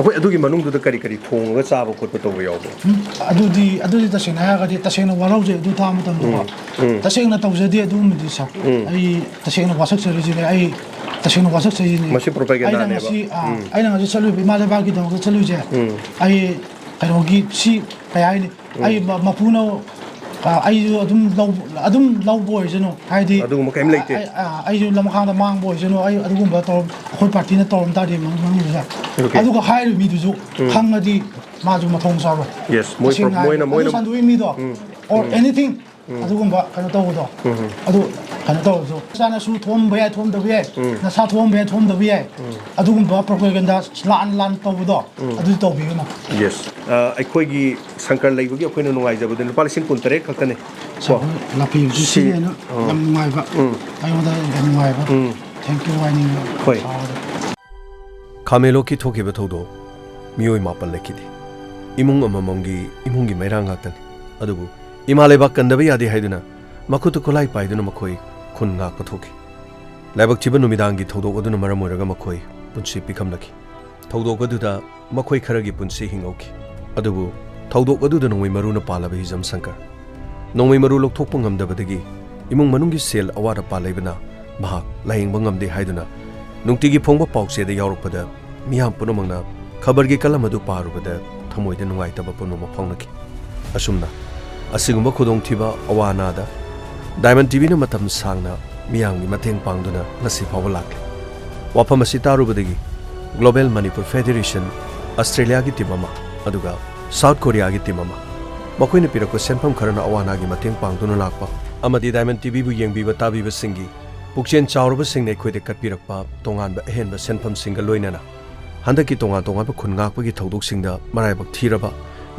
ꯑꯩꯈꯣꯏ ꯑꯗꯨꯒꯤ ꯃꯅꯨꯡꯗꯨꯗ ꯀꯔꯤ ꯀꯔꯤ ꯊꯣꯡꯉꯒ ꯆꯥꯕ ꯈꯣꯠꯄ ꯇꯧꯕ ꯌꯥꯎꯕ꯭ꯔꯣ? ꯑꯗꯨꯗꯤ ꯇꯁꯦꯡꯅ ꯍꯥꯏꯔꯒꯗꯤ ꯇꯁꯦꯡꯅ ꯋꯥꯔꯧꯖꯩ ꯑꯗꯨ ꯊꯥꯕ ꯃꯇꯝꯗꯀꯣ ꯇꯁꯦꯡꯅ ꯇꯧꯖꯗꯦ ꯑꯗꯨꯒꯨꯝꯕꯗꯤ ꯁꯥꯔ ꯑꯩ ꯇꯁꯦꯡꯅ ꯋꯥꯁꯛꯆꯔꯤꯁꯤꯅꯦ ꯑꯩ ꯇꯁꯦꯡꯅ ꯋꯥꯁꯛꯆꯔꯤꯁꯤꯅꯦ ꯃꯁꯤ ꯄ꯭ꯔꯣꯄꯥꯒꯦꯟꯗꯥꯅꯦꯕ ꯑꯩꯅ ꯉꯁꯤ ꯆꯠꯂꯨꯏꯕ ꯏꯃꯥ ꯂꯩꯕꯥꯛꯀꯤꯗꯃꯛꯇ ꯆꯠꯂꯨꯏꯁꯦ ꯑꯩ ꯀꯩꯅꯣꯒꯤ ꯁꯤ ꯀꯩ ꯍꯥꯏꯅꯤ ꯑꯩ ꯃꯄꯨꯅ ꯑꯩꯁꯨ ꯑꯗꯨꯝ ꯂꯧꯕ ꯑꯣꯏꯁꯅꯨ ꯍꯥꯏꯗꯤ ꯑꯗꯨꯒꯨꯝꯕ ꯀꯩꯝ ꯂꯩꯇꯦ ꯑꯩꯁꯨ ꯂꯝꯈꯥꯡꯗ ꯃꯥꯡꯕ ꯑꯣꯏꯁꯅꯨ ꯑꯩ ꯑꯗꯨꯒꯨꯝꯕ ꯑꯩꯈꯣꯏ ꯄꯥꯔꯇꯤꯅ ꯇꯧꯔꯝ ꯇꯥꯔꯗꯤ ꯃꯅꯨꯡꯗꯨꯗ ꯑꯗꯨꯒ ꯍꯥꯏꯔꯤꯕ ꯃꯤꯗꯨꯁꯨ ꯈꯪꯉꯗꯤ ꯃꯥꯁꯨ ꯃꯊꯣꯡ ꯆꯥꯔꯣꯏ ꯇꯁꯦꯡꯅ ꯍꯥꯏꯔꯒ ꯑꯗꯨ ꯁꯟꯗꯣꯛꯏ ꯃꯤꯗꯣ ꯑꯣꯔ ꯑꯦꯅꯤꯊꯤꯡ ꯑꯗꯨꯒꯨꯝꯕ ꯀꯩꯅꯣ ꯇꯧꯕꯗꯣ ꯑꯗꯨ ꯀꯩꯅꯣ ꯇꯧꯔꯁꯨ ꯏꯆꯥꯅꯁꯨ ꯊꯣꯛꯑꯝꯕ ꯌꯥꯏ ꯊꯣꯛꯑꯝꯗꯕ ꯌꯥꯏ ꯅꯁꯥ ꯊꯣꯛꯑꯝꯕ ꯌꯥꯏ ꯊꯣꯛꯑꯝꯗꯕ ꯌꯥꯏ ꯑꯗꯨꯒꯨꯝꯕ ꯄ꯭ꯔꯣꯄꯥꯒꯦꯟꯗꯥ ꯂꯥꯟ ꯇꯧꯕꯗꯣ ꯑꯗꯨꯗꯤ ꯇꯧꯕꯤꯒꯅꯨ ꯑꯩꯈꯣꯏꯒꯤ ꯁꯪꯀꯔ ꯂꯩꯕꯒꯤ ꯑꯩꯈꯣꯏꯅ ꯅꯨꯡꯉꯥꯏꯖꯕꯗ ꯂꯨꯄꯥ 19,000 ꯈꯛꯇꯅꯦ ꯂꯥꯛꯄꯤꯕꯁꯤ ꯁꯤꯅ ꯌꯥꯝ ꯅꯨꯡꯉꯥꯏꯕ ꯑꯩꯉꯣꯟꯗ ꯌꯥꯝ ꯅꯨꯡꯉꯥꯏꯕ ꯊꯦꯡꯀ꯭ꯌꯨ ꯍꯥꯏꯅꯤꯡꯕ ꯍꯣꯏ ꯈꯥꯃꯦꯟꯂꯣꯛꯀꯤ ꯊꯣꯛꯈꯤꯕ ꯊꯧꯗꯣꯛ ꯃꯤꯑꯣꯏ 9 ꯂꯩꯈꯤꯗꯦ ꯏꯃꯨꯡꯒꯤ ꯃꯩꯔꯥꯡ ꯉꯥꯛꯇꯅꯤ ꯑꯗꯨꯕꯨ ꯏꯃꯥ ꯂꯩꯕꯥꯛ ꯀꯟꯗꯕ ꯌꯥꯗꯦ ꯍꯥꯏꯗꯨꯅ ꯃꯈꯨꯠꯇ ꯈꯨꯠꯂꯥꯏ ꯄꯥꯏꯗꯨꯅ ꯃꯈꯣꯏ ꯈꯨꯟ ꯉꯥꯛꯄ ꯊꯣꯛꯈꯤ ꯂꯥꯏꯕꯛ ꯊꯤꯕ ꯅꯨꯃꯤꯗꯥꯡꯒꯤ ꯊꯧꯗꯣꯛ ꯑꯗꯨꯅ ꯃꯔꯝ ꯑꯣꯏꯔꯒ ꯃꯈꯣꯏ ꯄꯨꯟꯁꯤ ꯄꯤꯈꯝꯂꯛꯈꯤ ꯊꯧꯗꯣꯛ ꯑꯗꯨꯗ ꯃꯈꯣꯏ ꯈꯔꯒꯤ ꯄꯨꯟꯁꯤ ꯍꯤꯡꯍꯧꯈꯤ ꯑꯗꯨꯕꯨ ꯊꯧꯗꯣꯛ ꯑꯗꯨꯗ ꯅꯣꯡꯃꯩ ꯃꯔꯨꯅ ꯄꯥꯜꯂꯕ ꯍꯤꯖꯝ ꯁꯪꯀꯔ ꯅꯣꯡꯃꯩ ꯃꯔꯨ ꯂꯧꯊꯣꯛꯄ ꯉꯝꯗꯕꯗꯒꯤ ꯏꯃꯨꯡ ꯃꯅꯨꯡꯒꯤ ꯁꯦꯜ ꯑꯋꯥꯠ ꯑꯄꯥ ꯂꯩꯕꯅ ꯃꯍꯥꯛ ꯂꯥꯌꯦꯡꯕ ꯉꯝꯗꯦ ꯍꯥꯏꯗꯨꯅ ꯅꯨꯡꯇꯤꯒꯤ ꯐꯣꯡꯕ ꯄꯥꯎꯆꯦꯗ ꯌꯥꯎꯔꯛꯄꯗ ꯃꯤꯌꯥꯝ ꯄꯨꯝꯅꯃꯛꯅ ꯈꯕꯔꯒꯤ ꯀꯂꯝ ꯑꯗꯨ ꯄꯥꯔꯨꯕꯗ ꯊꯃꯣꯏꯗ ꯅꯨꯡꯉꯥꯏꯇꯕ ꯄꯨꯝꯅꯃꯛ ꯐꯥꯎꯅꯈꯤ ꯑꯁꯨꯝꯅ ꯑꯁꯤꯒꯨꯝꯕ ꯈꯨꯗꯣꯡꯊꯤꯕ ꯑꯋꯥ ꯑꯅꯥꯗ ꯗꯥꯏꯃꯟ ꯇꯤꯚꯤꯅ ꯃꯇꯝ ꯁꯥꯡꯅ ꯃꯤꯌꯥꯝꯒꯤ ꯃꯇꯦꯡ ꯄꯥꯡꯗꯨꯅ ꯉꯁꯤ ꯐꯥꯎꯕ ꯂꯥꯛꯂꯤ ꯋꯥꯐꯝ ꯑꯁꯤ ꯇꯥꯔꯨꯕꯗꯒꯤ ꯒ꯭ꯂꯣꯕꯦꯜ ꯃꯅꯤꯄꯨꯔ ꯐꯦꯗꯦꯔꯦꯁꯟ ꯑꯁꯇ꯭ꯔꯦꯂꯤꯌꯥꯒꯤ ꯇꯤꯝ ꯑꯃ ꯑꯗꯨꯒ ꯁꯥꯎꯠ ꯀꯣꯔꯤꯌꯥꯒꯤ ꯇꯤꯝ ꯑꯃ ꯃꯈꯣꯏꯅ ꯄꯤꯔꯛꯄ ꯁꯦꯟꯐꯝ ꯈꯔꯅ ꯑꯋꯥ ꯑꯅꯥꯒꯤ ꯃꯇꯦꯡ ꯄꯥꯡꯗꯨꯅ ꯂꯥꯛꯄ ꯑꯃꯗꯤ ꯗꯥꯏꯃꯟ ꯇꯤꯚꯤꯕꯨ ꯌꯦꯡꯕꯤꯕ ꯇꯥꯕꯤꯕꯁꯤꯡꯒꯤ ꯄꯨꯛꯆꯦꯜ ꯆꯥꯎꯔꯕꯁꯤꯡꯅ ꯑꯩꯈꯣꯏꯗ ꯀꯠꯄꯤꯔꯛꯄ ꯇꯣꯉꯥꯟꯕ ꯑꯍꯦꯟꯕ ꯁꯦꯟꯐꯝꯁꯤꯡꯒ ꯂꯣꯏꯅꯅ ꯍꯟꯗꯛꯀꯤ ꯇꯣꯉꯥꯟꯕ ꯈꯨꯟ ꯉꯥꯛꯄꯒꯤ ꯊꯧꯗꯣꯛꯁꯤꯡꯗ ꯃꯔꯥꯏꯕꯛ ꯊꯤꯔꯕ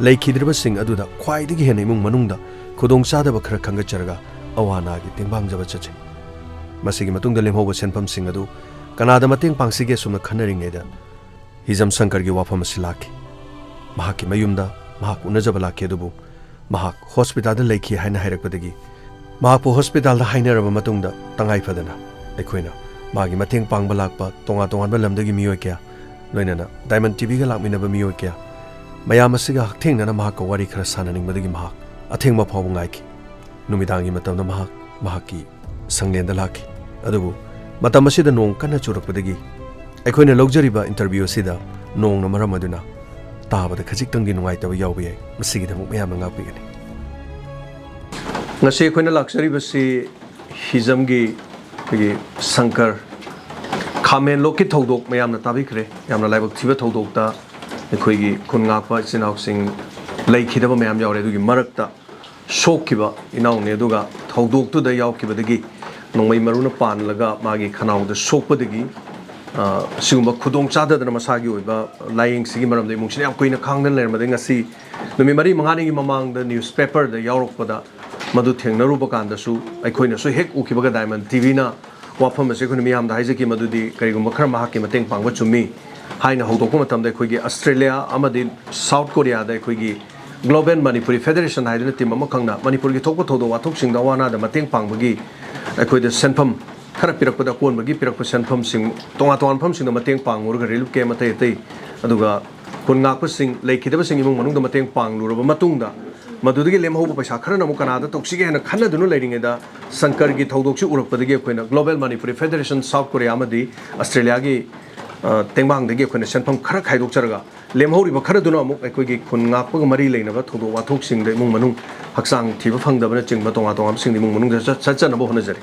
ꯂꯩꯈꯤꯗ꯭ꯔꯕꯁꯤꯡ ꯑꯗꯨꯗ ꯈ꯭ꯋꯥꯏꯗꯒꯤ ꯍꯦꯟꯅ ꯏꯃꯨꯡ ꯃꯅꯨꯡꯗ ꯈꯨꯗꯣꯡꯆꯥꯗꯕ ꯈꯔ ꯈꯪꯒꯠꯆꯔꯒ ꯑꯋꯥ ꯑꯅꯥꯒꯤ ꯇꯦꯡꯕꯥꯡꯖꯕ ꯆꯠꯆꯩ ꯃꯁꯤꯒꯤ ꯃꯇꯨꯡꯗ ꯂꯦꯝꯍꯧꯕ ꯁꯦꯟꯐꯝꯁꯤꯡ ꯑꯗꯨ ꯀꯅꯥꯗ ꯃꯇꯦꯡ ꯄꯥꯡꯁꯤꯒꯦ ꯁꯨꯝꯅ ꯈꯟꯅꯔꯤꯉꯩꯗ ꯍꯤꯖꯝ ꯁꯪꯀꯔꯒꯤ ꯋꯥꯐꯝ ꯑꯁꯤ ꯂꯥꯛꯈꯤ ꯃꯍꯥꯛꯀꯤ ꯃꯌꯨꯝꯗ ꯃꯍꯥꯛ ꯎꯅꯖꯕ ꯂꯥꯛꯈꯤ ꯑꯗꯨꯕꯨ ꯃꯍꯥꯛ ꯍꯣꯁꯄꯤꯇꯥꯜꯗ ꯂꯩꯈꯤ ꯍꯥꯏꯅ ꯍꯥꯏꯔꯛꯄꯗꯒꯤ ꯃꯍꯥꯛꯄꯨ ꯍꯣꯁꯄꯤꯇꯥꯜꯗ ꯍꯥꯏꯅꯔꯕ ꯃꯇꯨꯡꯗ ꯇꯉꯥꯏꯐꯗꯅ ꯑꯩꯈꯣꯏꯅ ꯃꯥꯒꯤ ꯃꯇꯦꯡ ꯄꯥꯡꯕ ꯂꯥꯛꯄ ꯇꯣꯉꯥꯟꯕ ꯂꯝꯗꯒꯤ ꯃꯤꯑꯣꯏ ꯀꯌా ꯂꯣꯏꯅꯅ ꯗꯥꯏꯃꯟ ꯇꯤꯚꯤꯒ ꯂꯥꯛꯃꯤꯟꯅꯕ ꯃꯤꯑꯣꯏ ꯀꯌꯥ ꯃꯌꯥꯝ ꯑꯁꯤꯒ ꯍꯛꯊꯦꯡꯅꯅ ꯃꯍꯥꯛꯀ ꯋꯥꯔꯤ ꯈꯔ ꯁꯥꯟꯅꯅꯤꯡꯕꯗꯒꯤ ꯃꯍꯥꯛ ꯑꯊꯦꯡꯕ ꯐꯥꯎꯕ ꯉꯥꯏꯈꯤ ꯅꯨꯃꯤꯗꯥꯡꯒꯤ ꯃꯇꯝꯗ ꯃꯍꯥꯛꯀꯤ ꯁꯪꯂꯦꯟꯗ ꯂꯥꯛꯈꯤ ꯑꯗꯨꯕꯨ ꯃꯇꯝ ꯑꯁꯤꯗ ꯅꯣꯡ ꯀꯟꯅ ꯆꯨꯔꯛꯄꯗꯒꯤ ꯑꯩꯈꯣꯏꯅ ꯂꯧꯖꯔꯤꯕ ꯏꯟꯇꯔꯚ꯭ꯌꯨ ꯑꯁꯤꯗ ꯅꯣꯡꯅ ꯃꯔꯝ ꯑꯗꯨꯅ ꯇꯥꯕꯗ ꯈꯖꯤꯛꯇꯪꯗꯤ ꯅꯨꯡꯉꯥꯏꯇꯕ ꯌꯥꯎꯕ ꯌꯥꯏ ꯃꯁꯤꯒꯤꯗꯃꯛ ꯃꯌꯥꯝꯅ ꯉꯥꯛꯄꯤꯒꯅꯤ ꯉꯁꯤ ꯑꯩꯈꯣꯏꯅ ꯂꯥꯛꯆꯔꯤꯕꯁꯤ ꯍꯤꯖꯝꯒꯤ ꯑꯩꯈꯣꯏꯒꯤ ꯁꯪꯀꯔ ꯈꯥꯃꯦꯟꯂꯣꯛꯀꯤ ꯊꯧꯗꯣꯛ ꯃꯌꯥꯝꯅ ꯇꯥꯕꯤꯈ꯭ꯔꯦ ꯌꯥꯝꯅ ꯂꯥꯏꯕꯛ ꯊꯤꯕ ꯊꯧꯗꯣꯛꯇ ꯑꯩꯈꯣꯏꯒꯤ ꯈꯨꯟ ꯉꯥꯛꯄ ꯏꯆꯤꯟ ꯏꯅꯥꯎꯁꯤꯡ ꯂꯩꯈꯤꯗꯕ ꯃꯌꯥꯝ ꯌꯥꯎꯔꯦ ꯑꯗꯨꯒꯤ ꯃꯔꯛꯇ ꯁꯣꯛꯈꯤꯕ ꯏꯅꯥꯎꯅꯤ ꯑꯗꯨꯒ ꯊꯧꯗꯣꯛꯇꯨꯗ ꯌꯥꯎꯈꯤꯕꯗꯒꯤ ꯅꯣꯡꯃꯩ ꯃꯔꯨꯅ ꯄꯥꯜꯂꯒ ꯃꯥꯒꯤ ꯈꯅꯥꯎꯗ ꯁꯣꯛꯄꯗꯒꯤ ꯑꯁꯤꯒꯨꯝꯕ ꯈꯨꯗꯣꯡ ꯆꯥꯗꯗꯅ ꯃꯁꯥꯒꯤ ꯑꯣꯏꯕ ꯂꯥꯏꯌꯦꯡꯁꯤꯒꯤ ꯃꯔꯝꯗ ꯏꯃꯨꯡꯁꯤꯅ ꯌꯥꯝ ꯀꯨꯏꯅ ꯈꯥꯡꯗꯅ ꯂꯩꯔꯝꯕꯗꯒꯤ ꯉꯁꯤ ꯅꯨꯃꯤꯠ 4-5ꯅꯤꯒꯤ ꯃꯃꯥꯡꯗ ꯅ꯭ꯌꯨꯁ ꯄꯦꯄꯔꯗ ꯌꯥꯎꯔꯛꯄꯗ ꯃꯗꯨ ꯊꯦꯡꯅꯔꯨꯕ ꯀꯥꯟꯗꯁꯨ ꯑꯩꯈꯣꯏꯅꯁꯨ ꯍꯦꯛ ꯎꯈꯤꯕꯒ ꯗꯥꯏꯃꯟ ꯇꯤꯚꯤꯅ ꯋꯥꯐꯝ ꯑꯁꯤ ꯑꯩꯈꯣꯏꯅ ꯃꯤꯌꯥꯝꯗ ꯍꯥꯏꯖꯈꯤ ꯃꯗꯨꯗꯤ ꯀꯔꯤꯒꯨꯝꯕ ꯈꯔ ꯃꯍꯥꯛꯀꯤ ꯃꯇꯦꯡ ꯄꯥꯡꯕ ꯆꯨꯝꯃꯤ ꯍꯥꯏꯅ ꯍꯧꯗꯣꯛꯄ ꯃꯇꯝꯗ ꯑꯩꯈꯣꯏꯒꯤ ꯑꯁꯇ꯭ꯔꯦꯂꯤꯌꯥ ꯑꯃꯗꯤ ꯁꯥꯎꯠ ꯀꯣꯔꯤꯌꯥꯗ ꯑꯩꯈꯣꯏꯒꯤ ꯒ꯭ꯂꯣꯕꯦꯜ ꯃꯅꯤꯄꯨꯔꯤ ꯐꯦꯗꯦꯔꯦꯁꯟ ꯍꯥꯏꯗꯨꯅ ꯇꯤꯝ ꯑꯃꯈꯛꯅ ꯃꯅꯤꯄꯨꯔꯒꯤ ꯊꯣꯛꯄ ꯊꯧꯗꯣꯛ ꯋꯥꯊꯣꯛꯁꯤꯡꯗ ꯑꯋꯥ ꯑꯅꯥꯗ ꯃꯇꯦꯡ ꯄꯥꯡꯕꯒꯤ ꯑꯩꯈꯣꯏꯗ ꯁꯦꯟꯐꯝ ꯈꯔ ꯄꯤꯔꯛꯄꯗ ꯑꯀꯣꯟꯕꯒꯤ ꯄꯤꯔꯛꯄ ꯁꯦꯟꯐꯝꯁꯤꯡ ꯇꯣꯉꯥꯟꯕ ꯃꯐꯝꯁꯤꯡꯗ ꯃꯇꯦꯡ ꯄꯥꯡꯂꯨꯔꯒ ꯔꯤꯂꯤꯐ ꯀꯦꯝ ꯑꯇꯩ ꯑꯗꯨꯒ ꯈꯨꯟ ꯉꯥꯛꯄꯁꯤꯡ ꯂꯩꯈꯤꯗꯕꯁꯤꯡ ꯏꯃꯨꯡ ꯃꯅꯨꯡꯗ ꯃꯇꯦꯡ ꯄꯥꯡꯂꯨꯔꯕ ꯃꯇꯨꯡꯗ ꯃꯗꯨꯗꯒꯤ ꯂꯦꯝꯍꯧꯕ ꯄꯩꯁꯥ ꯈꯔꯅ ꯑꯃꯨꯛ ꯀꯅꯥꯗ ꯇꯧꯁꯤꯒꯦ ꯍꯥꯏꯅ ꯈꯟꯅꯗꯨꯅ ꯂꯩꯔꯤꯉꯩꯗ ꯁꯪꯀꯔꯒꯤ ꯊꯧꯗꯣꯛꯁꯤ ꯎꯔꯛꯄꯗꯒꯤ ꯑꯩꯈꯣꯏꯅ global Manipuri federation South Korea ꯑꯃꯗꯤ ꯑꯁꯇ꯭ꯔꯦꯂꯤꯌꯥꯒꯤ ꯇꯦꯡꯕꯥꯡꯗꯒꯤ ꯑꯩꯈꯣꯏꯅ ꯁꯦꯟꯐꯝ ꯈꯔ ꯈꯥꯏꯗꯣꯛꯆꯔꯒ ꯂꯦꯝꯍꯧꯔꯤꯕ ꯈꯔꯗꯨꯅ ꯑꯃꯨꯛ ꯑꯩꯈꯣꯏꯒꯤ ꯈꯨꯟ ꯉꯥꯛꯄꯒ ꯃꯔꯤ ꯂꯩꯅꯕ ꯊꯧꯗꯣꯛ ꯋꯥꯊꯣꯛꯁꯤꯡꯗ ꯏꯃꯨꯡ manung ꯍꯛꯆꯥꯡ ꯊꯤꯕ ꯐꯪꯗꯕꯅꯆꯤꯡꯕ ꯇꯣꯉꯥꯟꯕꯁꯤꯡꯗ ꯏꯃꯨꯡ ꯃꯅꯨꯡꯗ ꯆꯠꯆꯅꯕ ꯍꯣꯠꯅꯖꯔꯤ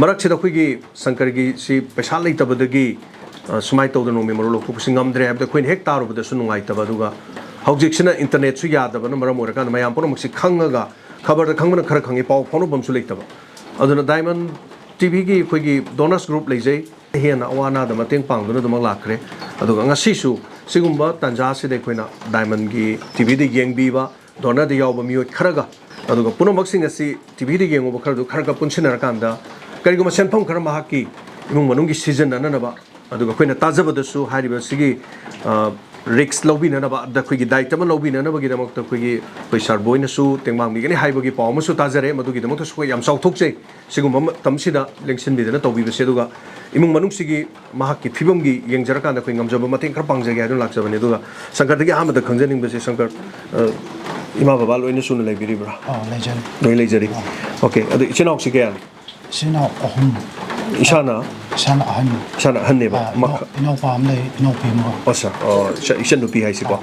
ꯃꯔꯛꯁꯤꯗ ꯑꯩꯈꯣꯏꯒꯤ ꯁꯪꯀꯔꯒꯤ ꯁꯤ ꯄꯩꯁꯥ ꯂꯩꯇꯕꯗꯒꯤ ꯁꯨꯃꯥꯏꯅ ꯇꯧꯗꯅ ꯅꯣꯡꯃꯩ ꯃꯔꯨ ꯂꯧꯊꯣꯛꯄꯁꯤ ꯉꯝꯗ꯭ꯔꯦ ꯍꯥꯏꯕꯗ ꯑꯩꯈꯣꯏꯅ ꯍꯦꯛ ꯇꯥꯔꯨꯕꯗꯁꯨ ꯅꯨꯡꯉꯥꯏꯇꯕ ꯑꯗꯨꯒ ꯍꯧꯖꯤꯛꯁꯤꯅ ꯏꯟꯇꯔꯅꯦꯠꯁꯨ ꯌꯥꯗꯕꯅ ꯃꯔꯝ ꯑꯣꯏꯔꯀꯥꯟꯗ ꯃꯌꯥꯝ ꯄꯨꯝꯅꯃꯛꯁꯤ ꯈꯪꯉꯒ ꯈꯕꯔꯗ ꯈꯪꯕꯅ ꯈꯔ ꯈꯪꯉꯤ ꯄꯥꯎ ꯐꯥꯎꯅꯐꯝꯁꯨ ꯂꯩꯇꯕ ꯑꯗꯨꯅ ꯗꯥꯏꯃꯟ ꯇꯤꯚꯤꯒꯤ ꯑꯩꯈꯣꯏꯒꯤ ꯗꯣꯅꯔꯁ ꯒ꯭ꯔꯨꯞ ꯂꯩꯖꯩ ꯍꯦꯟꯅ ꯑꯋꯥ ꯑꯅꯥꯗ ꯃꯇꯦꯡ ꯄꯥꯡꯗꯨꯅ ꯑꯗꯨꯃꯛ ꯂꯥꯛꯈ꯭ꯔꯦ ꯑꯗꯨꯒ ꯉꯁꯤꯁꯨ ꯁꯤꯒꯨꯝꯕ ꯇꯥꯟꯖꯥꯁꯤꯗ ꯑꯩꯈꯣꯏꯅ ꯗꯥꯏꯃꯟꯒꯤ ꯇꯤꯚꯤꯗ ꯌꯦꯡꯕꯤꯕ ꯗꯣꯅꯔꯗ ꯌꯥꯎꯕ ꯃꯤꯑꯣꯏ ꯈꯔꯒ ꯑꯗꯨꯒ ꯄꯨꯝꯅꯃꯛꯁꯤꯡ ꯑꯁꯤ ꯇꯤꯚꯤꯗ ꯌꯦꯡꯉꯨꯕ ꯈꯔꯗꯨ ꯈꯔ ꯄꯨꯟꯁꯤꯟꯅꯔꯀꯥꯟꯗ ꯀꯔꯤꯒꯨꯝꯕ ꯁꯦꯟꯐꯝ ꯈꯔ ꯃꯍꯥꯛꯀꯤ ꯏꯃꯨꯡ ꯃꯅꯨꯡꯒꯤ ꯁꯤꯖꯤꯟꯅꯅꯕ ꯑꯗꯨꯒ ꯑꯩꯈꯣꯏꯅ ꯇꯥꯖꯕꯗꯁꯨ ꯍꯥꯏꯔꯤꯕ ꯁꯤꯒꯤ ꯔꯤꯛꯁ ꯂꯧꯕꯤꯅꯅꯕ ꯑꯩꯈꯣꯏꯒꯤ ꯗꯥꯏꯠ ꯑꯃ ꯂꯧꯕꯤꯅꯅꯕꯒꯤꯗꯃꯛꯇ ꯑꯩꯈꯣꯏ ꯁꯥꯔ ꯕꯣꯏꯅꯁꯨ ꯇꯦꯡꯕꯥꯡꯕꯤꯒꯅꯤ ꯍꯥꯏꯕꯒꯤ ꯄꯥꯎ ꯑꯃꯁꯨ ꯇꯥꯖꯔꯦ ꯃꯗꯨꯒꯤꯗꯃꯛꯇꯁꯨ ꯑꯩꯈꯣꯏ ꯌꯥꯝ ꯆꯥꯎꯊꯣꯛꯆꯩ ꯁꯤꯒꯨꯝꯕ ꯃꯇꯝꯁꯤꯗ ꯂꯦꯡꯁꯤꯟꯕꯤꯗꯅ ꯇꯧꯕꯤꯕꯁꯦ ꯑꯗꯨꯒ ꯏꯃꯨꯡ ꯃꯅꯨꯡꯁꯤꯒꯤ ꯃꯍꯥꯛꯀꯤ ꯐꯤꯕꯝꯒꯤ ꯌꯦꯡꯖꯔꯀꯥꯟꯗ ꯑꯩꯈꯣꯏ ꯉꯝꯖꯕ ꯃꯇꯦꯡ ꯈꯔ ꯄꯥꯡꯖꯒꯦ ꯍꯥꯏꯗꯨꯅ ꯂꯥꯛꯆꯕꯅꯤ ꯑꯗꯨꯒ ꯁꯪꯀꯔꯗꯒꯤ ꯑꯍꯥꯟꯕꯗ ꯈꯪꯖꯅꯤꯡꯕꯁꯦ ꯁꯪꯀꯔ ꯏꯃꯥ ꯕꯕꯥ ꯂꯣꯏꯅ ꯁꯨꯅ ꯂꯩꯕꯤꯔꯤꯕ꯭ꯔꯥ ꯂꯩꯖꯔꯤ ꯂꯣꯏ ꯂꯩꯖꯔꯤ ꯑꯣꯀꯦ ꯑꯗꯣ ꯏꯆꯤꯟ ꯏꯅꯥꯎꯁꯤ ꯀꯌꯥꯅꯤ ꯏꯆꯤꯟ-ꯏꯅꯥꯎ 3 ꯏꯁꯥꯅ ꯑꯍꯟꯅꯦꯕ ꯏꯅꯥꯎꯄꯥ ꯑꯃ ꯂꯩ ꯏꯅꯥꯎꯄꯤ ꯑꯃꯒ ꯏꯆꯟꯅꯨꯄꯤ ꯍꯥꯏꯁꯤꯀꯣ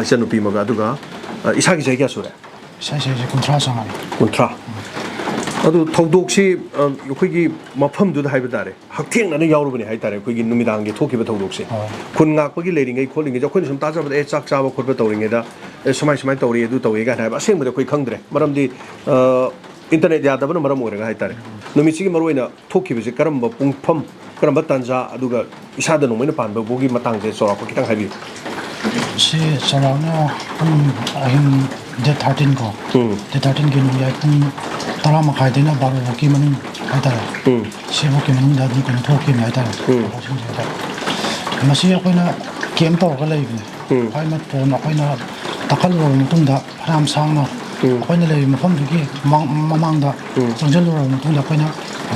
ꯏꯆꯟꯅꯨꯄꯤ ꯑꯃꯒ ꯑꯗꯨꯒ ꯏꯁꯥꯒꯤ ꯆꯍꯤ ꯀꯌꯥ ꯁꯨꯔꯦ ꯏꯁꯥꯁꯦ 30 ꯆꯪꯉꯛꯑꯦ 30 ꯑꯗꯨ ꯊꯧꯗꯣꯛꯁꯤ ꯑꯩꯈꯣꯏꯒꯤ ꯃꯐꯝꯗꯨꯗ ꯍꯥꯏꯕ ꯇꯥꯔꯦ ꯍꯛꯊꯦꯡꯅꯅ ꯌꯥꯎꯔꯨꯕꯅꯦ ꯍꯥꯏ ꯇꯥꯔꯦ ꯑꯩꯈꯣꯏꯒꯤ ꯅꯨꯃꯤꯗꯥꯡꯒꯤ ꯊꯣꯛꯈꯤꯕ ꯊꯧꯗꯣꯛꯁꯦ ꯈꯨꯟ ꯉꯥꯛꯄꯒꯤ ꯂꯩꯔꯤꯉꯩ ꯈꯣꯠꯂꯤꯉꯩꯁꯦ ꯑꯩꯈꯣꯏꯅ ꯁꯨꯝ ꯇꯥꯖꯕꯗ ꯆꯥꯛ ꯆꯥꯕ ꯈꯣꯠꯄ ꯇꯧꯔꯤꯉꯩꯗ ꯁꯨꯃꯥꯏꯅ ꯇꯧꯔꯤ ꯑꯗꯨ ꯇꯧꯏ ꯀꯥꯏꯅ ꯍꯥꯏꯕ ꯑꯁꯦꯡꯕꯗꯤ ꯑꯩꯈꯣꯏ ꯈꯪꯗ꯭ꯔꯦ ꯃꯔꯝꯗꯤ ꯏꯟꯇꯔꯅꯦꯠ ꯌꯥꯗꯕꯅ ꯃꯔꯝ ꯑꯣꯏꯔꯒ ꯍꯥꯏꯇꯥꯔꯦ ꯅꯨꯃꯤꯠꯁꯤꯒꯤ ꯃꯔꯨꯑꯣꯏꯅ ꯊꯣꯛꯈꯤꯕꯁꯦ ꯀꯔꯝꯕ ꯄꯨꯡꯐꯝ ꯀꯔꯝꯕ ꯇꯥꯟꯖꯥ ꯑꯗꯨꯒ ꯏꯁꯥꯗ ꯅꯣꯡꯃꯩꯅ ꯄꯥꯟꯕꯒꯤ ꯃꯇꯥꯡꯁꯦ ꯆꯥꯎꯔꯥꯛꯄ ꯈꯤꯇꯪ ꯍꯥꯏꯕꯤꯌꯨ ꯁꯤ ꯆꯥꯎꯔꯥꯛꯅ ꯄꯨꯡ ꯑꯍꯤꯡ ꯗꯦꯠ 13 ꯀꯣ ꯗꯦꯠ 13ꯒꯤ ꯅꯨꯡꯌꯥꯏ ꯄꯨꯡ 10:30ꯗꯩꯅ 12ꯐꯥꯎꯒꯤ ꯃꯅꯨꯡ ꯍꯥꯏꯇꯥꯔꯦ ꯁꯤꯐꯥꯎꯒꯤ ꯃꯅꯨꯡꯗ ꯑꯗꯨꯝ ꯀꯩꯅꯣ ꯊꯣꯛꯈꯤꯕꯅꯦ ꯍꯥꯏꯇꯥꯔꯦ ꯃꯁꯤ ꯑꯩꯈꯣꯏꯅ ꯀꯦꯝ ꯇꯧꯔꯒ ꯂꯩꯕꯅꯦ ꯑꯩꯈꯣꯏꯅ ꯐꯣꯟ ꯑꯩꯈꯣꯏꯅ ꯇꯥꯈꯠꯂꯨꯔꯕ ꯃꯇꯨꯡꯗ ꯐꯅꯌꯥꯝ ꯁꯥꯡꯅ ꯑꯩꯈꯣꯏꯅ ꯂꯩꯔꯤꯕ ꯃꯐꯝꯗꯨꯒꯤ ꯃꯃꯥꯡꯗ ꯆꯪꯁꯤꯜꯂꯨꯔꯕ ꯃꯇꯨꯡꯗ ꯑꯩꯈꯣꯏꯅ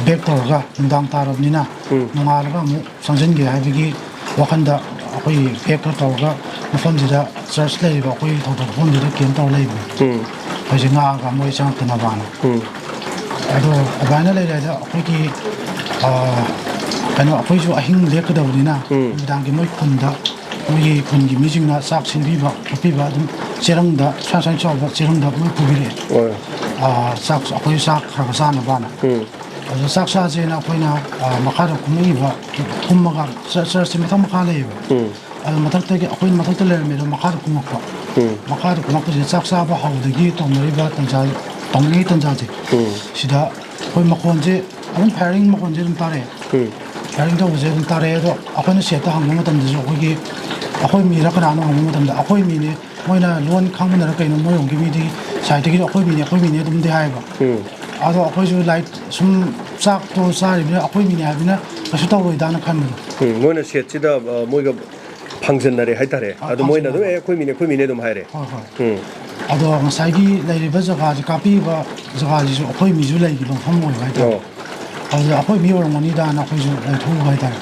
ꯕꯦꯛ ꯇꯧꯔꯒ ꯅꯨꯡꯗꯥꯡ ꯇꯥꯔꯕꯅꯤꯅ ꯅꯣꯡꯉꯥꯜꯂꯒ ꯑꯃꯨꯛ ꯆꯪꯁꯤꯟꯒꯦ ꯍꯥꯏꯕꯒꯤ ꯋꯥꯈꯟꯗ ꯑꯩꯈꯣꯏꯒꯤ ꯕꯦꯛꯇꯣ ꯇꯧꯔꯒ ꯃꯐꯝꯁꯤꯗ ꯆꯔꯆ ꯂꯩꯔꯤꯕ ꯑꯩꯈꯣꯏꯒꯤ ꯊꯧꯗꯣꯛ ꯃꯐꯝꯗꯨꯗ ꯀꯦꯝ ꯇꯧꯔ ꯂꯩꯕꯅꯦ ꯑꯩꯈꯣꯏꯁꯦ ꯉꯥꯛꯑꯒ ꯃꯣꯏ ꯆꯪꯉꯛꯇꯅꯕꯅ ꯑꯗꯣ ꯑꯗꯨꯃꯥꯏꯅ ꯂꯩꯔꯤꯉꯩꯗ ꯑꯩꯈꯣꯏꯒꯤ ꯀꯩꯅꯣ ꯑꯩꯈꯣꯏꯁꯨ ꯑꯍꯤꯡ ꯂꯦꯛꯀꯗꯕꯅꯤꯅ ꯅꯨꯃꯤꯗꯥꯡꯒꯤ ꯃꯣꯏ ꯈꯨꯟꯗ ꯃꯣꯏꯒꯤ ꯈꯨꯟꯒꯤ ꯃꯤꯁꯤꯡꯅ ꯆꯥꯛ ꯁꯤꯟꯕꯤꯕ ꯈꯣꯠꯄꯤꯕ ꯑꯗꯨꯝ ꯆꯦꯔꯪꯗ ꯁ꯭ꯋꯥꯏ ꯆꯥꯎꯕ ꯆꯦꯔꯪꯗ ꯃꯣꯏ ꯄꯨꯕꯤꯔꯛꯑꯦ ꯆꯥꯛ ꯑꯩꯈꯣꯏ ꯆꯥꯛ ꯈꯔ ꯆꯥꯅꯕꯅ ꯑꯗꯨ ꯆꯥꯛ ꯆꯥꯁꯦꯅ ꯑꯩꯈꯣꯏꯅ ꯃꯈꯥꯗ ꯀꯨꯝꯃꯛꯏꯕ ꯀꯨꯝꯃꯒ ꯆꯔꯆꯁꯦ ꯃꯊꯛ ꯃꯈꯥ ꯂꯩꯌꯦꯕ ꯑꯗꯨ ꯃꯊꯛꯇꯒꯤ ꯑꯩꯈꯣꯏꯅ ꯃꯊꯛꯇ ꯂꯩꯔꯝꯃꯦ ꯑꯗꯣ ꯃꯈꯥꯗ ꯀꯨꯝꯃꯛꯄꯁꯤꯗ ꯆꯥꯛ ꯆꯥꯕ ꯍꯧꯕꯗꯒꯤ ꯇꯧꯅꯔꯤꯕ ꯇꯧꯅꯤꯡꯉꯤ ꯇꯟꯖꯥꯁꯦ ꯁꯤꯗ ꯑꯩꯈꯣꯏ ꯃꯈꯣꯟꯁꯦ ꯑꯗꯨꯝ ꯐꯥꯏꯌꯔꯤꯡ ꯃꯈꯣꯟꯁꯦ ꯑꯗꯨꯝ ꯇꯥꯔꯛꯑꯦ ꯐꯥꯏꯌꯔꯤꯡ ꯇꯧꯕꯁꯦ ꯑꯗꯨꯝ ꯇꯥꯔꯛꯑꯦ ꯑꯗꯣ ꯑꯩꯈꯣꯏꯅ ꯁꯦꯠꯇ ꯍꯪꯕ ꯃꯇꯝꯗꯁꯨ ꯑꯩꯈꯣꯏ ꯃꯤꯔ ꯀꯅꯥꯅꯣ ꯍꯪꯕ ꯃꯇꯝꯗ ꯑꯩꯈꯣꯏ ꯃꯤꯅꯦ ꯃꯣꯏꯅ ꯂꯣꯟ ꯈꯪꯕꯅꯔ ꯀꯩꯅꯣ ꯃꯣꯏꯔꯣꯝꯒꯤ ꯃꯤꯗꯤ ꯁꯥꯏꯠꯇꯒꯤ도 ꯑꯩꯈꯣꯏ ꯃꯤꯅꯦ ꯑꯗꯨꯝꯗꯤ ꯍꯥꯏꯌꯦꯕ ꯑꯗꯣ ꯑꯩꯈꯣꯏꯁꯨ ꯂꯥꯏꯠ ꯁꯨꯝ ꯆꯥꯛꯇꯣ ꯆꯥꯔꯤꯕꯅꯤꯅ ꯑꯩꯈꯣꯏ ꯃꯤꯅꯦ ꯍꯥꯏꯕꯅꯤꯅ ꯀꯩꯁꯨ ꯇꯧꯔꯣꯏꯗꯥꯅ ꯈꯟꯕꯗꯣ ꯃꯣꯏꯅ ꯁꯦꯠꯁꯤꯗ ꯃꯣꯏꯒ ꯐꯪꯖꯟꯅꯔꯦ ꯍꯥꯏꯇꯥꯔꯦ ꯑꯗꯣ ꯃꯣꯏꯅ ꯑꯗꯨꯝ ꯑꯩꯈꯣꯏ ꯃꯤꯅꯦ ꯑꯗꯨꯝ ꯍꯥꯏꯔꯦ ꯑꯗꯣ ꯉꯁꯥꯏꯒꯤ ꯂꯩꯔꯤꯕ ꯖꯒꯥꯁꯦ ꯀꯥꯞꯄꯤꯕ ꯖꯒꯥꯁꯤꯁꯨ ꯑꯩꯈꯣꯏ ꯃꯤꯁꯨ ꯂꯩꯈꯤꯕ ꯃꯐꯝ ꯑꯣꯏꯕ ꯍꯥꯏꯇꯥꯔꯦ ꯑꯗꯨꯗ ꯑꯩꯈꯣꯏ ꯃꯤ ꯑꯣꯏꯔꯝꯒꯅꯤꯗꯥꯅ ꯑꯩꯈꯣꯏꯁꯨ ꯂꯩꯊꯣꯛꯎꯕ ꯍꯥꯏꯇꯥꯔꯦ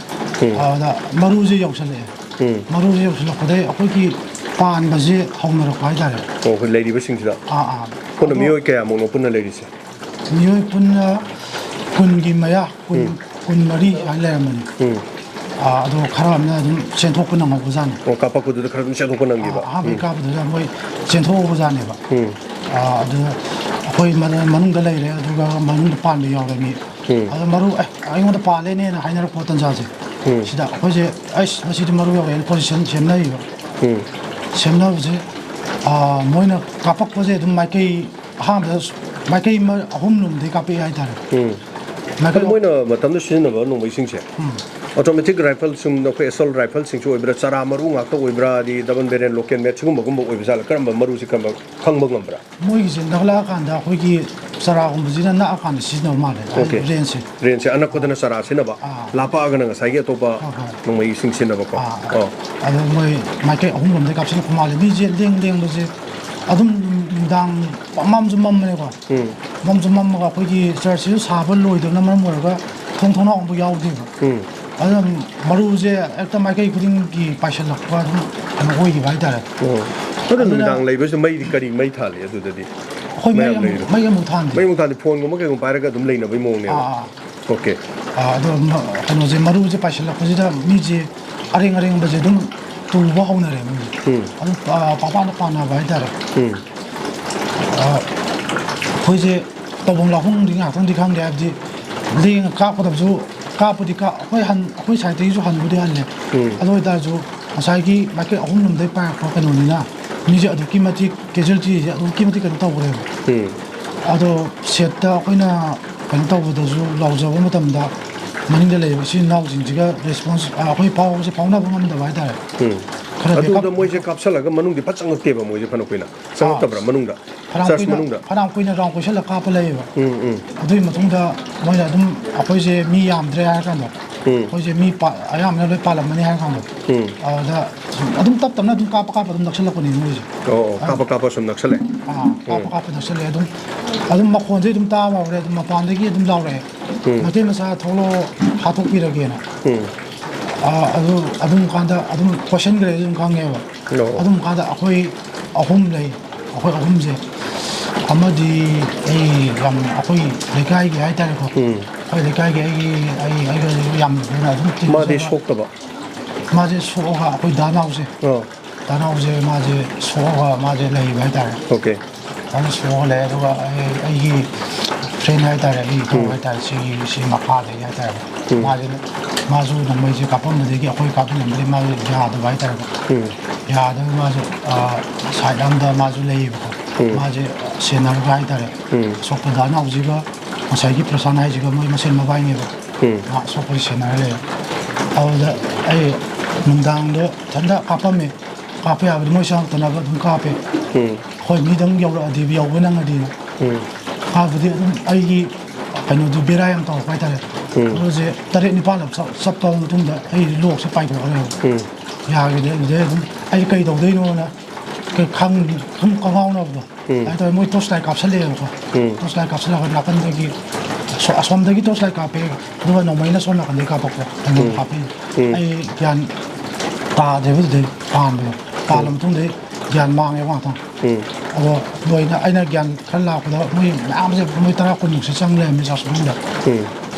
ꯑꯗꯨꯗ ꯃꯔꯨꯁꯦ ꯌꯧꯁꯜꯂꯛꯄꯗꯩ ꯑꯩꯈꯣꯏꯒꯤ ꯄꯥꯟꯕꯁꯦ ꯍꯧꯅꯔꯛꯄ ꯍꯥꯏꯇꯥꯔꯦ ꯑꯩꯈꯣꯏ ꯂꯩꯔꯤꯕꯁꯤꯡꯁꯤꯗ ꯄꯨꯟꯅ ꯃꯤꯑꯣꯏ ꯀꯌꯥꯃꯨꯛꯅꯣ ꯄꯨꯟꯅ ꯂꯩꯔꯤꯁꯦ ꯃꯤꯑꯣꯏ ꯄꯨꯟꯅ ꯀꯨꯟꯒꯤ ꯃꯌꯥ 14 ꯍꯥꯏꯅ ꯂꯩꯔꯝꯕꯅꯤ ꯑꯗꯣ ꯈꯔ ꯑꯃꯅ ꯑꯗꯨꯝ ꯆꯦꯟꯊꯣꯛꯄ ꯅꯪꯍꯧꯕꯖꯥꯠꯅꯤ ꯀꯥꯞꯄꯛꯄꯗꯨꯗ ꯈꯔ ꯑꯗꯨꯝ ꯆꯦꯟꯊꯣꯛꯄ ꯅꯪꯈꯤꯕ ꯑꯍꯥꯟꯕꯒꯤ ꯀꯥꯞꯄꯗꯨꯗ ꯃꯣꯏ ꯆꯦꯟꯊꯣꯛꯍꯧꯕꯖꯥꯠꯅꯦꯕ ꯑꯗꯨ ꯑꯩꯈꯣꯏ ꯃꯅꯨꯡꯗ ꯂꯩꯔꯦ ꯑꯗꯨꯒ ꯃꯅꯨꯡꯗ ꯄꯥꯟꯕ ꯌꯥꯎꯔꯝꯃꯤ ꯑꯗꯣ ꯃꯔꯨ ꯑꯩꯉꯣꯟꯗ ꯄꯥꯜꯂꯦꯅꯦꯅ ꯍꯥꯏꯅꯔꯛꯄ ꯇꯟꯖꯥꯁꯦ ꯁꯤꯗ ꯑꯩꯈꯣꯏꯁꯦ ꯃꯁꯤꯗꯤ ꯃꯔꯨ ꯌꯥꯎꯔꯛꯑꯦꯅ ꯄꯣꯖꯤꯁꯟ ꯁꯦꯝꯅꯔꯤꯕ ꯁꯦꯝꯅꯕꯁꯦ ꯃꯣꯏꯅ ꯀꯥꯞꯄꯛꯄꯁꯦ ꯑꯗꯨꯝ ꯃꯥꯏꯀꯩ ꯑꯍꯥꯟꯕꯗ ꯃꯥꯏꯀꯩ 3 ꯂꯣꯝꯗꯒꯤ ꯀꯥꯞꯄꯛꯑꯦ ꯍꯥꯏꯇꯥꯔꯦ ꯑꯗꯣ ꯃꯣꯏꯅ ꯃꯇꯝꯗ ꯁꯤꯖꯤꯟꯅꯕ ꯅꯣꯡꯃꯩꯁꯤꯡꯁꯦ ꯑꯣꯇꯣꯃꯦꯇꯤꯛ ꯔꯥꯏꯐꯜꯁꯤꯡ ꯑꯩꯈꯣꯏ ꯑꯦꯁꯣꯜ ꯔꯥꯏꯐꯜꯁꯤꯡꯁꯨ ꯑꯣꯏꯕ꯭ꯔꯥ ꯆꯔꯥ ꯃꯔꯨ ꯉꯥꯛꯇ ꯑꯣꯏꯕ꯭ꯔꯥ ꯑꯗꯩ ꯗꯕꯜ ꯕꯦꯔꯦꯜ ꯂꯣꯀꯦꯜ ꯃꯦꯠ ꯁꯤꯒꯨꯝꯕꯒꯨꯝꯕ ꯑꯣꯏꯕ ꯖꯥꯠꯂꯥ ꯀꯔꯝꯕ ꯃꯔꯨꯁꯤ ꯀꯔꯝꯕ ꯈꯪꯕ ꯉꯝꯕ꯭ꯔꯥ ꯃꯣꯏꯒꯤꯁꯦ ꯅꯛꯂꯛꯑꯀꯥꯟꯗ ꯑꯩꯈꯣꯏꯒꯤ ꯆꯔꯥꯒꯨꯝꯕꯁꯤꯅ ꯅꯛꯑꯀꯥꯟꯗ ꯁꯤꯖꯤꯟꯅꯕ ꯃꯥꯜꯂꯦ ꯔꯦꯟꯖꯁꯦ ꯑꯅꯛꯄꯗꯅ ꯆꯔꯥ ꯁꯤꯖꯤꯟꯅꯕ ꯂꯥꯞꯄꯛꯑꯒꯅ ꯉꯁꯥꯏꯒꯤ ꯑꯇꯣꯞꯄ ꯅꯣꯡꯃꯩꯁꯤꯡ ꯁꯤꯖꯤꯟꯅꯕꯀꯣ ꯑꯗꯣ ꯃꯣꯏ ꯃꯥꯏꯀꯩ 3 ꯂꯣꯝꯗꯒꯤ ꯀꯥꯞꯁꯤꯜꯂꯛꯄ ꯃꯥꯜꯂꯦ ꯃꯤꯁꯦ ꯂꯦꯡꯕꯁꯦ ꯑꯗꯨꯝ ꯅꯨꯡꯗꯥꯡ ꯃꯝꯁꯨ ꯃꯝꯕꯅꯦꯀꯣ ꯃꯝꯁꯨ ꯃꯝꯃꯒ ꯑꯩꯈꯣꯏꯒꯤ ꯆꯔꯆꯁꯤꯁꯨ ꯁꯥꯕ ꯂꯣꯏꯗꯕꯅ ꯃꯔꯝ ꯑꯣꯏꯔꯒ ꯊꯣꯡꯅꯥꯎ ꯑꯃꯐꯥꯎ ꯌꯥꯎꯗꯦꯕ ꯑꯗꯨꯅ ꯃꯔꯨꯁꯦ ꯍꯦꯛꯇ ꯃꯥꯏꯀꯩ ꯈꯨꯗꯤꯡꯒꯤ ꯄꯥꯏꯁꯤꯜꯂꯛꯄ ꯑꯗꯨꯝ ꯀꯩꯅꯣ ꯑꯣꯏꯈꯤꯕ ꯍꯥꯏꯇꯥꯔꯦ ꯑꯗꯨ ꯅꯨꯃꯤꯗꯥꯡ ꯂꯩꯕꯁꯤ ꯃꯩꯗꯤ ꯀꯔꯤ ꯃꯩ ꯊꯥꯜꯂꯤ ꯑꯗꯨꯗꯗꯤ ꯑꯩꯈꯣꯏ ꯃꯩ ꯑꯃꯨꯛ ꯊꯥꯟꯗꯦ ꯐꯣꯟꯒꯨꯝꯕ ꯀꯩꯒꯨꯝꯕ ꯄꯥꯏꯔꯒ ꯑꯗꯨꯝ ꯂꯩꯅꯕꯒꯤ ꯃꯑꯣꯡꯅꯦꯕ ꯑꯣꯀꯦ ꯑꯗꯣ ꯀꯩꯅꯣꯁꯦ ꯃꯔꯨꯁꯦ ꯄꯥꯏꯁꯤꯜꯂꯛꯄꯁꯤꯗ ꯃꯤꯁꯦ ꯑꯔꯦꯡꯕꯁꯦ ꯑꯗꯨꯝ ꯇꯨꯕ ꯍꯧꯅꯔꯦ ꯃꯣꯏꯁꯦ ꯑꯗꯨꯝ ꯄꯥꯅ ꯄꯥꯅꯕ ꯍꯥꯏꯇꯥꯔꯦ ꯑꯩꯈꯣꯏꯁꯦ ꯇꯧꯐꯝ ꯂꯥꯛꯐꯝꯗꯤ ꯉꯥꯛꯇꯪꯗꯤ ꯈꯪꯗꯦ ꯍꯥꯏꯕꯗꯤ ꯂꯦꯡꯉ ꯀꯥꯞꯀꯗꯕꯁꯨ ꯑꯩꯈꯣꯏ ꯁꯥꯏꯠꯇꯒꯤꯁꯨ ꯍꯟꯕꯨꯗꯤ ꯍꯜꯂꯦ ꯑꯗꯨ ꯑꯣꯏꯇꯥꯔꯁꯨ ꯉꯁꯥꯏꯒꯤ ꯃꯥꯏꯀꯩ 3 ꯂꯣꯝꯗꯒꯤ ꯄꯥꯏꯔꯛꯄ ꯀꯩꯅꯣꯅꯤꯅ ꯃꯤꯁꯦ ꯑꯗꯨꯛꯀꯤ ꯃꯇꯤꯛ ꯀꯦꯖꯨꯋꯦꯂꯤꯇꯤꯁꯦ ꯑꯗꯨꯛꯀꯤ ꯃꯇꯤꯛ ꯀꯩꯅꯣ ꯇꯧꯈ꯭ꯔꯦꯕ ꯑꯗꯣ ꯁꯦꯠꯇ ꯑꯩꯈꯣꯏꯅ ꯀꯩꯅꯣ ꯇꯧꯕꯗꯁꯨ ꯂꯥꯎꯖꯕ ꯃꯇꯝꯗ ꯃꯅꯤꯡꯗ ꯂꯩꯔꯤꯕ ꯏꯆꯤꯜ ꯏꯅꯥꯎꯁꯤꯡꯁꯤꯒ ꯔꯦꯁꯄꯣꯟꯁ ꯑꯩꯈꯣꯏ ꯄꯥꯎꯁꯦ ꯐꯥꯎꯅꯕ ꯉꯝꯗꯕ ꯍꯥꯏꯇꯥꯔꯦ ꯑꯗꯨꯗ ꯃꯣꯏꯁꯦ ꯀꯥꯞꯁꯜꯂꯒ ꯃꯅꯨꯡꯗꯤ ꯐꯠ ꯆꯪꯉꯛꯇꯦꯕ ꯃꯣꯏꯁꯦ ꯐꯅ ꯀꯨꯏꯅ ꯆꯪꯉꯛꯇꯕ꯭ꯔꯥ ꯃꯅꯨꯡꯗ ꯆꯔꯆ ꯃꯅꯨꯡꯗ ꯐꯅꯌꯥꯝ ꯀꯨꯏꯅ ꯔꯥꯎꯟ ꯀꯣꯏꯁꯜꯂꯒ ꯀꯥꯞꯄ ꯂꯩꯌꯦꯕ ꯑꯗꯨꯒꯤ ꯃꯇꯨꯡꯗ ꯃꯣꯏꯅ ꯑꯗꯨꯝ ꯑꯩꯈꯣꯏꯁꯦ ꯃꯤ ꯌꯥꯝꯗ꯭ꯔꯦ ꯍꯥꯏꯔ ꯀꯥꯟꯗ ꯑꯩꯈꯣꯏꯁꯦ ꯃꯤ ꯑꯌꯥꯝꯕꯅ ꯂꯣꯏ ꯄꯥꯜꯂꯝꯃꯅꯤ ꯍꯥꯏꯔ ꯀꯥꯟꯗ ꯑꯗꯨꯗ ꯑꯗꯨꯝ ꯇꯞ ꯇꯞꯅ ꯑꯗꯨꯝ ꯀꯥꯞꯄ ꯑꯗꯨꯝ ꯅꯛꯁꯜꯂꯛꯄꯅꯤ ꯃꯣꯏꯁꯦ ꯀꯥꯞꯄ ꯁꯨꯝ ꯅꯛꯁꯜꯂꯦ ꯀꯥꯞꯄ ꯅꯛꯁꯜꯂꯦ ꯑꯗꯨꯝ ꯃꯈꯣꯟꯁꯦ ꯑꯗꯨꯝ ꯇꯥꯕ ꯍꯧꯔꯦ ꯑꯗꯨꯝ ꯃꯄꯥꯟꯗꯒꯤ ꯑꯗꯨꯝ ꯂꯥꯎꯔꯛꯑꯦ ꯃꯩꯇꯩ ꯃꯆꯥ ꯊꯣꯛꯂꯛꯑꯣ ꯍꯥꯠꯇꯣꯛꯄꯤꯔꯒꯦꯅ ꯑꯗꯨꯝ ꯀꯥꯟꯗ ꯑꯗꯨꯝ ꯀꯣꯏꯁꯟꯈ꯭ꯔꯦ ꯑꯗꯨꯝ ꯈꯪꯉꯦꯕ ꯑꯗꯨꯝ ꯀꯥꯟꯗ ꯑꯩꯈꯣꯏ ꯑꯍꯨꯝ ꯂꯩ ꯑꯩꯈꯣꯏ ꯑꯍꯨꯝꯁꯦ ꯑꯃꯗꯤ ꯑꯩꯈꯣꯏ ꯂꯩꯀꯥꯏꯒꯤ ꯍꯥꯏꯇꯥꯔꯦꯀꯣ ꯑꯩꯈꯣꯏ ꯂꯩꯀꯥꯏꯒꯤ ꯑꯩꯒ ꯌꯥꯝ ꯂꯨꯅ ꯑꯗꯨꯝ ꯃꯥꯗꯤ ꯁꯣꯛꯇꯕ ꯃꯥꯁꯦ ꯁꯣꯛꯑꯒ ꯑꯩꯈꯣꯏ ꯗꯥꯅꯥꯎꯁꯦ ꯃꯥꯁꯦ ꯁꯣꯛꯑꯒ ꯃꯥꯁꯦ ꯂꯩꯕ ꯍꯥꯏꯇꯥꯔꯦ ꯑꯣꯀꯦ ꯑꯗꯨ ꯁꯣꯛꯑꯒ ꯂꯩ ꯑꯗꯨꯒ ꯑꯩꯒꯤ ꯐ꯭ꯔꯦꯟ ꯍꯥꯏꯇꯥꯔꯦ ꯑꯩꯒꯤ ꯏꯇꯥꯎ ꯍꯥꯏꯇꯥꯔꯦ ꯁꯤ ꯃꯈꯥꯗꯒꯤ ꯍꯥꯏꯇꯥꯔꯦ ꯃꯥꯁꯨ ꯅꯣꯡꯃꯩꯁꯦ ꯀꯥꯞꯄꯝꯕꯗꯒꯤ ꯑꯩꯈꯣꯏ ꯀꯥꯞꯃꯤꯟꯅꯕꯗꯒꯤ ꯃꯥꯁꯨ ꯌꯥꯗꯕ ꯍꯥꯏꯇꯥꯔꯦꯀꯣ ꯌꯥꯗꯕ ꯃꯥꯁꯨ ꯁꯥꯏꯠ ꯑꯃꯗ ꯃꯥꯁꯨ ꯂꯩꯌꯦꯕꯀꯣ ꯃꯥꯁꯦ ꯁꯦꯟꯅꯔꯒ ꯍꯥꯏꯇꯥꯔꯦ ꯑꯁꯣꯛꯄ ꯗꯥꯅꯥꯎꯁꯤꯒ ꯉꯁꯥꯏꯒꯤ ꯄ꯭ꯔꯁꯥꯟ ꯍꯥꯏꯁꯤꯒ ꯃꯣꯏ ꯃꯁꯦꯟ ꯃꯕꯥꯏꯅꯦꯕ ꯃꯥ ꯑꯁꯣꯛꯄꯁꯤ ꯁꯦꯟꯅꯔ ꯂꯩ ꯑꯗꯨꯗ ꯑꯩ ꯅꯨꯡꯗꯥꯡꯗꯣ ꯏꯊꯟꯇ ꯀꯥꯞꯄꯝꯃꯦ ꯀꯥꯞꯄ ꯌꯥꯕꯗꯤ ꯃꯣꯏ ꯆꯪꯉꯛꯇꯅꯕ ꯑꯗꯨꯝ ꯀꯥꯞꯄꯦ ꯍꯣꯏ ꯃꯤꯗꯪ ꯌꯧꯔꯛꯑꯗꯤ ꯌꯧꯕ ꯅꯪꯉꯗꯤꯅ ꯀꯥꯞꯄꯗꯤ ꯑꯗꯨꯝ ꯑꯩꯒꯤ ꯀꯩꯅꯣꯗꯨ ꯕꯦꯔꯥ ꯌꯥꯝ ꯇꯧꯔꯛꯄ ꯍꯥꯏꯇꯥꯔꯦ ꯑꯗꯨꯁꯦ 7-9 ꯆꯠꯄ ꯃꯇꯨꯡꯗ ꯑꯩ ꯂꯣꯛꯁꯦ ꯄꯥꯏꯊꯣꯛꯈ꯭ꯔꯦꯕ ꯌꯥꯈꯤꯗꯦ ꯑꯗꯨꯗꯩ ꯑꯗꯨꯝ ꯑꯩ ꯀꯩ ꯇꯧꯗꯣꯏꯅꯣꯅ ꯈꯪꯉꯥꯎꯅꯕꯗꯣ ꯍꯥꯏꯇꯥꯔꯦ ꯃꯣꯏ ꯇꯣꯔꯆ ꯂꯥꯏꯠ ꯀꯥꯞꯁꯜꯂꯛꯑꯦꯕꯀꯣ ꯇꯣꯔꯆ ꯂꯥꯏꯠ ꯀꯥꯞꯁꯜꯂꯒ ꯅꯥꯀꯟꯗꯒꯤ ꯑꯁꯣꯝꯗꯒꯤ ꯇꯣꯔꯆ ꯂꯥꯏꯠ ꯀꯥꯞꯄꯦ ꯑꯗꯨꯒ ꯅꯣꯡꯃꯩꯅ ꯁꯣꯝ ꯅꯥꯀꯟꯗꯒꯤ ꯀꯥꯞꯄꯛꯄ ꯑꯩꯉꯣꯟꯗ ꯀꯥꯞꯄꯤ ꯑꯩ ꯒ꯭ꯌꯥꯟ ꯇꯥꯗ꯭ꯔꯦꯕ ꯑꯗꯨꯗꯩ ꯄꯥꯜꯂ ꯃꯇꯨꯡꯗꯩ ꯒ꯭ꯌꯥꯟ ꯃꯥꯡꯉꯦꯕ ꯉꯥꯛꯇꯪ ꯑꯗꯣ ꯑꯩꯅ ꯒ꯭ꯌꯥꯟ ꯈꯔ ꯂꯥꯛꯄꯗ ꯃꯣꯏ ꯃꯌꯥꯝꯁꯦ ꯃꯣꯏ 10-20ꯃꯨꯛꯁꯦ ꯆꯪ ꯂꯩꯔꯝꯃꯦ ꯆꯥꯛꯁ ꯃꯅꯨꯡꯗ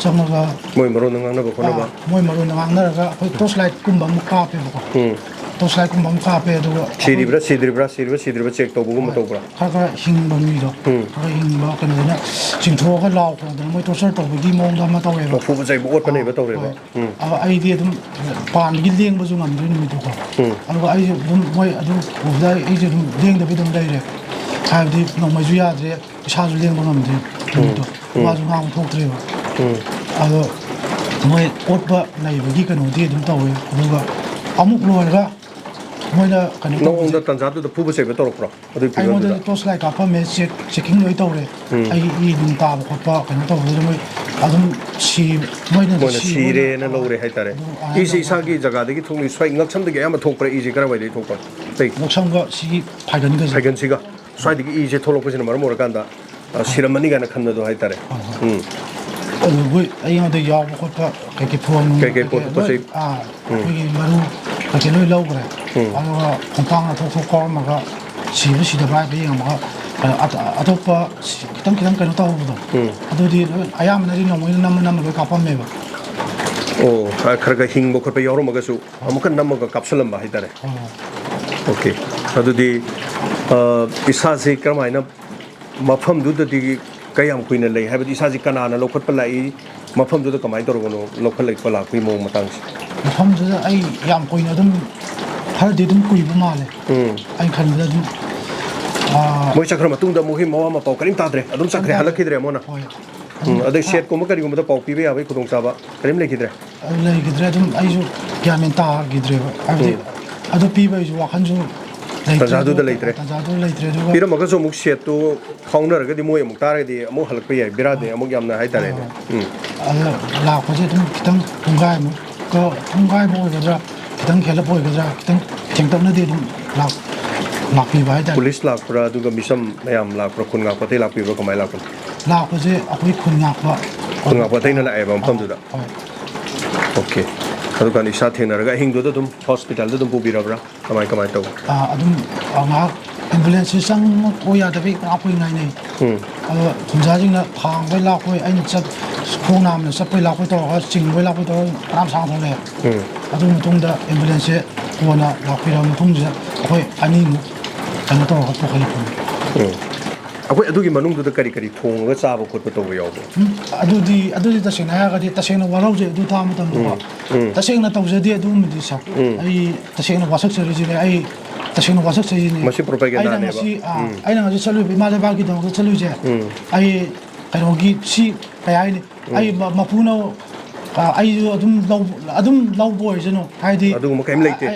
ꯆꯪꯉꯒ ꯃꯣꯏ ꯃꯔꯣꯟꯗ ꯉꯥꯡꯅꯕ ꯈꯣꯠꯅꯕ ꯃꯣꯏ ꯃꯔꯣꯟꯗ ꯉꯥꯡꯅꯔꯒ ꯑꯩꯈꯣꯏ ꯇꯣꯔꯆ ꯂꯥꯏꯠꯀꯨꯝꯕ ꯑꯃꯨꯛ ꯀꯥꯞꯄꯦꯕꯀꯣ ꯇꯣꯔꯆ ꯂꯥꯏꯠꯀꯨꯝꯕ ꯑꯃ ꯀꯥꯞꯄꯦ ꯑꯗꯨꯒ ꯁꯤꯗ꯭ꯔꯤꯕ꯭ꯔꯥ ꯆꯦꯛ ꯇꯧꯕꯒꯨꯝꯕ ꯇꯧꯕ꯭ꯔꯥ ꯈꯔ ꯍꯤꯡꯕ ꯃꯤꯗꯣ ꯈꯔ ꯍꯤꯡꯕ ꯀꯩꯅꯣꯗꯨꯅ ꯆꯤꯡꯊꯣꯛꯑꯒ ꯂꯥꯎ ꯈꯣꯡꯗꯅ ꯃꯣꯏ ꯇꯣꯔꯆꯔ ꯇꯧꯕꯒꯤ ꯃꯑꯣꯡꯗ ꯑꯃ ꯇꯧꯋꯦꯕ ꯐꯨꯕ ꯆꯩꯕ ꯑꯣꯠꯄ ꯅꯩꯕ ꯇꯧꯔꯦꯕ ꯑꯩꯗꯤ ꯑꯗꯨꯝ ꯄꯥꯟꯕꯒꯤ ꯂꯦꯡꯕꯁꯨ ꯉꯝꯗ꯭ꯔꯦ ꯅꯨꯃꯤꯠꯇꯨꯀꯣ ꯑꯗꯨꯒ ꯑꯩꯁꯨ ꯑꯗꯨꯝ ꯃꯣꯏ ꯑꯗꯨ ꯎꯕꯗ ꯑꯩꯁꯨ ꯑꯗꯨꯝ ꯂꯦꯡꯗꯕꯤ ꯑꯗꯨꯝ ꯂꯩꯔꯦ ꯍꯥꯏꯕꯗꯤ ꯅꯣꯡꯃꯩꯁꯨ ꯌꯥꯗ꯭ꯔꯦ ꯏꯁꯥꯁꯨ ꯂꯦꯡꯕ ꯉꯝꯗ꯭ꯔꯦ ꯅꯨꯃꯤꯠꯇꯣ ꯋꯥꯁꯨ ꯉꯥꯡꯕ ꯊꯣꯛꯇ꯭ꯔꯦꯕ ꯑꯗꯣ ꯃꯣꯏ ꯑꯣꯠꯄ ꯅꯩꯕꯒꯤ ꯀꯩꯅꯣꯗꯤ ꯑꯗꯨꯝ ꯇꯧꯋꯦ ꯑꯗꯨꯒ ꯑꯃꯨꯛ ꯂꯣꯏꯔꯒ ꯃꯣꯏꯅ ꯀꯩꯅꯣ ꯇꯧꯕꯁꯦ ꯅꯉꯣꯟꯗ ꯇꯟꯖꯥꯗꯨꯗ ꯐꯨꯕ ꯆꯩꯕ ꯇꯧꯔꯛꯄ꯭ꯔꯣ ꯑꯗꯨꯒꯤ ꯐꯤꯕꯝꯗꯨꯗ ꯑꯩꯉꯣꯟꯗꯗꯤ ꯇꯣꯔꯆ ꯂꯥꯏꯠ ꯀꯥꯞꯄꯝꯃꯦ ꯆꯦꯛꯀꯤꯡ ꯂꯣꯏ ꯇꯧꯔꯦ ꯑꯩꯒꯤ ꯏ ꯅꯨꯡ ꯇꯥꯕ ꯈꯣꯠꯄ ꯀꯩꯅꯣ ꯇꯧꯕꯗꯨꯗ ꯃꯣꯏ ꯑꯗꯨꯝ ꯃꯣꯏꯅ ꯁꯤꯔꯦꯅ ꯂꯧꯔꯦ ꯍꯥꯏꯇꯥꯔꯦ ꯏꯁꯦ ꯏꯁꯥꯒꯤ ꯖꯒꯥꯗꯒꯤ ꯊꯣꯛꯂꯤ ꯁ꯭ꯋꯥꯏ ꯉꯛꯁꯝꯗꯒꯤ ꯑꯌꯥꯝꯕ ꯊꯣꯛꯄ꯭ꯔꯥ ꯏꯁꯦ ꯀꯔꯝꯋꯥꯏꯗꯒꯤ ꯊꯣꯛꯄ꯭ꯔꯥ ꯉꯛꯁꯝꯒ ꯁꯤꯒꯤ ꯐꯥꯏꯒꯟꯒꯁꯦ ꯐꯩꯒꯟꯁꯤꯒ ꯁ꯭ꯋꯥꯏꯗꯒꯤ ꯏꯁꯦ ꯊꯣꯛꯂꯛꯄꯁꯤꯅ ꯃꯔꯝ ꯑꯣꯏꯔꯀꯥꯟꯗ ꯁꯤꯔꯝꯃꯅꯤ ꯀꯥꯏꯅ ꯈꯟꯕꯗꯣ ꯍꯥꯏꯇꯥꯔꯦ ꯑꯗꯨ ꯑꯩꯉꯣꯟꯗ ꯌꯥꯎꯕ ꯈꯣꯠꯄ ꯀꯩꯀꯩ ꯐꯣꯟ ꯄꯣꯠ ꯂꯣꯏ ꯆꯩ ꯑꯩꯈꯣꯏꯒꯤ ꯃꯔꯨ ꯀꯩꯀꯩ ꯂꯣꯏ ꯂꯧꯈ꯭ꯔꯦ ꯑꯗꯨꯒ ꯈꯣꯡꯄꯥꯡꯅ ꯊꯣꯛ ꯀꯥꯎꯔꯝꯃꯒ ꯁꯤꯗꯕ꯭ꯔꯥ ꯍꯥꯏꯕ ꯌꯦꯡꯉꯝꯃꯒ ꯑꯇꯣꯞꯄ ꯈꯤꯇꯪ ꯀꯩꯅꯣ ꯇꯧꯕꯗꯣ ꯑꯗꯨꯗꯤ ꯂꯣꯏ ꯑꯌꯥꯝꯕꯅꯗꯤ ꯅꯣꯡꯃꯩꯅ ꯅꯝꯃ ꯂꯣꯏ ꯀꯥꯞꯄꯝꯃꯦꯕ ꯈꯔ ꯍꯤꯡꯕ ꯈꯣꯠꯄ ꯌꯥꯎꯔꯝꯃꯒꯁꯨ ꯑꯃꯨꯛꯀ ꯅꯝꯃꯒ ꯀꯥꯞꯁꯜꯂꯝꯕ ꯍꯥꯏꯇꯥꯔꯦ ꯑꯣꯀꯦ ꯑꯗꯨꯗꯤ ꯏꯁꯥꯁꯤ ꯀꯔꯝꯍꯥꯏꯅ ꯃꯐꯝꯗꯨꯗꯗꯤ ꯀꯌꯥꯝ ꯀꯨꯏꯅ ꯂꯩ ꯍꯥꯏꯕꯗꯤ ꯏꯁꯥꯁꯤ ꯀꯅꯥꯅ ꯂꯧꯈꯠꯄ ꯂꯥꯛꯏ ꯃꯐꯝꯗꯨꯗ ꯀꯃꯥꯏꯅ ꯇꯧꯔꯒꯅꯣ ꯂꯧꯈꯠꯂꯛꯄ ꯂꯥꯛꯄꯒꯤ ꯃꯑꯣꯡ ꯃꯇꯥꯡꯁꯦ ꯃꯐꯝꯗꯨꯗ ꯑꯩ ꯌꯥꯝ ꯀꯨꯏꯅ ꯑꯗꯨꯝ ꯈꯔꯗꯤ ꯑꯗꯨꯝ ꯀꯨꯏꯕ ꯃꯥꯜꯂꯦ ꯑꯩꯅ ꯈꯟꯕꯗ ꯑꯗꯨꯝ ꯃꯣꯏ ꯆꯠꯈ꯭ꯔ ꯃꯇꯨꯡꯗ ꯃꯈꯣꯏ ꯃꯋꯥ ꯃꯄꯥꯎ ꯀꯔꯤꯝ ꯇꯥꯗ꯭ꯔꯦ ꯑꯗꯨꯝ ꯆꯠꯈ꯭ꯔꯦ ꯍꯜꯂꯛꯈꯤꯗ꯭ꯔꯦ ꯑꯃꯨꯛꯅ ꯑꯗꯩ ꯁꯦꯠꯀꯨꯝꯕ ꯀꯔꯤꯒꯨꯝꯕꯗ ꯄꯥꯎ ꯄꯤꯕ ꯌꯥꯕꯒꯤ ꯈꯨꯗꯣꯡꯆꯥꯕ ꯀꯔꯤꯝ ꯂꯩꯈꯤꯗ꯭ꯔꯦ ꯂꯩꯈꯤꯗ꯭ꯔꯦ ꯑꯗꯨꯝ ꯑꯩꯁꯨ ꯒ꯭ꯌꯥꯟ ꯃꯦꯟ ꯇꯥꯈꯤꯗ꯭ꯔꯦꯕ ꯍꯥꯏꯕꯗꯤ ꯑꯗꯨ ꯄꯤꯕ ꯑꯩꯁꯨ ꯋꯥꯈꯟꯁꯨ ꯇꯥꯟꯖꯥꯗꯨꯗ ꯂꯩꯇ꯭ꯔꯦ ꯑꯗꯨꯒ ꯄꯤꯔꯝꯃꯒꯁꯨ ꯑꯃꯨꯛ ꯁꯦꯠꯇꯨ ꯐꯥꯎꯅꯔꯒꯗꯤ ꯃꯣꯏ ꯑꯃꯨꯛ ꯇꯥꯔꯒꯗꯤ ꯑꯃꯨꯛ ꯍꯜꯂꯛꯄ ꯌꯥꯏ ꯕꯦꯔꯥꯗꯤ ꯑꯃꯨꯛ ꯌꯥꯝꯅ ꯍꯥꯏꯇꯥꯔꯦꯅꯦ ꯑꯗ ꯂꯥꯛꯄꯁꯦ ꯑꯗꯨꯝ ꯈꯤꯇꯪ ꯄꯨꯡꯈꯥꯏꯃꯨꯛ ꯑꯣꯏꯒꯗ꯭ꯔꯥ ꯈꯤꯇꯪ ꯍꯦꯜꯂꯞ ꯑꯣꯏꯒꯗ꯭ꯔꯥ ꯈꯤꯇꯪ ꯊꯦꯡꯇꯛꯅꯗꯤ ꯑꯗꯨꯝ ꯂꯥꯛꯄꯤꯕ ꯍꯥꯏꯇꯥꯔꯦ ꯄꯨꯂꯤꯁ ꯂꯥꯛꯄ꯭ꯔꯥ ꯑꯗꯨꯒ ꯃꯤꯆꯝ ꯃꯌꯥꯝ ꯂꯥꯛꯄ꯭ꯔꯥ ꯈꯨꯟ ꯉꯥꯛꯄ ꯑꯇꯩ ꯂꯥꯛꯄꯤꯕ꯭ꯔꯥ ꯀꯃꯥꯏꯅ ꯂꯥꯛꯄꯅꯣ ꯂꯥꯛꯄꯁꯦ ꯑꯩꯈꯣꯏ ꯈꯨꯟ ꯉꯥꯛꯄ ꯑꯇꯩꯅ ꯂꯥꯛꯑꯦꯕ ꯃꯐꯝꯗꯨꯗ ꯑꯣꯀꯦ ꯑꯗꯨꯀꯥꯟꯗ ꯏꯁꯥ ꯊꯦꯡꯅꯔꯒ ꯑꯍꯤꯡꯗꯨꯗ ꯑꯗꯨꯝ ꯍꯣꯁꯄꯤꯇꯥꯜꯗ ꯑꯗꯨꯝ ꯄꯨꯕꯤꯔꯕ꯭ꯔꯥ ꯀꯃꯥꯏꯅ ꯇꯧꯕ ꯑꯗꯨꯝ ꯉꯥꯏꯍꯥꯛ ꯑꯦꯝꯕꯨꯂꯦꯟꯁꯁꯦ ꯆꯪꯉꯛꯄ ꯌꯥꯗꯕꯩ ꯉꯥꯛꯄꯩ ꯉꯥꯏꯅꯩ ꯑꯗꯣ ꯈꯨꯟꯖꯥꯁꯤꯡꯅ ꯊꯥꯡꯕꯩ ꯂꯥꯛꯄꯩ ꯑꯩꯅ ꯈꯣꯡ ꯅꯥꯝꯅ ꯆꯠꯄꯩ ꯂꯥꯛꯄꯩ ꯇꯧꯔꯒ ꯆꯤꯡꯕꯩ ꯂꯥꯛꯄꯩ ꯇꯧꯔꯒ ꯐꯅꯌꯥꯝ ꯁꯥꯡꯅ ꯊꯣꯛꯂꯛꯑꯦ ꯑꯗꯨꯒꯤ ꯃꯇꯨꯡꯗ ꯑꯦꯝꯕꯨꯂꯦꯟꯁꯁꯦ ꯀꯣꯟꯅ ꯂꯥꯛꯄꯤꯔꯕ ꯃꯇꯨꯡꯁꯤꯗ ꯑꯩꯈꯣꯏ ꯑꯅꯤꯃꯨꯛ ꯀꯩꯅꯣ ꯇꯧꯔꯒ ꯄꯨꯈꯠꯂꯛꯄꯅꯤ ꯑꯩꯈꯣꯏ ꯑꯗꯨꯒꯤ ꯃꯅꯨꯡꯗꯨꯗ ꯀꯔꯤ ꯊꯣꯡꯉꯒ ꯆꯥꯕ ꯈꯣꯠꯄ ꯇꯧꯕ ꯌꯥꯎꯕ꯭ꯔꯣ ꯑꯗꯨꯗꯤ ꯇꯁꯦꯡꯅ ꯍꯥꯏꯔꯒꯗꯤ ꯇꯁꯦꯡꯅ ꯋꯥꯔꯧꯖꯩ ꯑꯗꯨ ꯇꯥꯕ ꯃꯇꯝꯗꯀꯣ ꯇꯁꯦꯡꯅ ꯇꯧꯖꯗꯦ ꯑꯗꯨꯒꯨꯝꯕꯗꯤ ꯁꯥꯔ ꯑꯩ ꯇꯁꯦꯡꯅ ꯋꯥꯁꯛꯆꯔꯤꯁꯤꯅꯦ ꯑꯩ ꯇꯁꯦꯡꯅ ꯋꯥꯁꯛꯆꯔꯤꯅꯦ ꯃꯁꯤ ꯄ꯭ꯔꯣꯄꯥꯒꯦꯟꯗꯥꯅꯦꯕ ꯑꯩꯅ ꯉꯁꯤ ꯆꯠꯂꯨꯏꯕ ꯏꯃꯥ ꯂꯩꯕꯥꯛꯀꯤꯗꯃꯛꯇ ꯆꯠꯂꯨꯏꯁꯦ ꯑꯩ ꯀꯩꯅꯣꯒꯤ ꯁꯤ ꯀꯩ ꯍꯥꯏꯅꯤ ꯑꯩ ꯃꯄꯨꯅ ꯑꯩꯁꯨ ꯑꯗꯨꯝ ꯂꯧꯕ ꯑꯣꯏꯁꯅꯨ ꯍꯥꯏꯗꯤ ꯑꯗꯨꯒꯨꯝꯕ ꯀꯩꯝ ꯂꯩꯇꯦ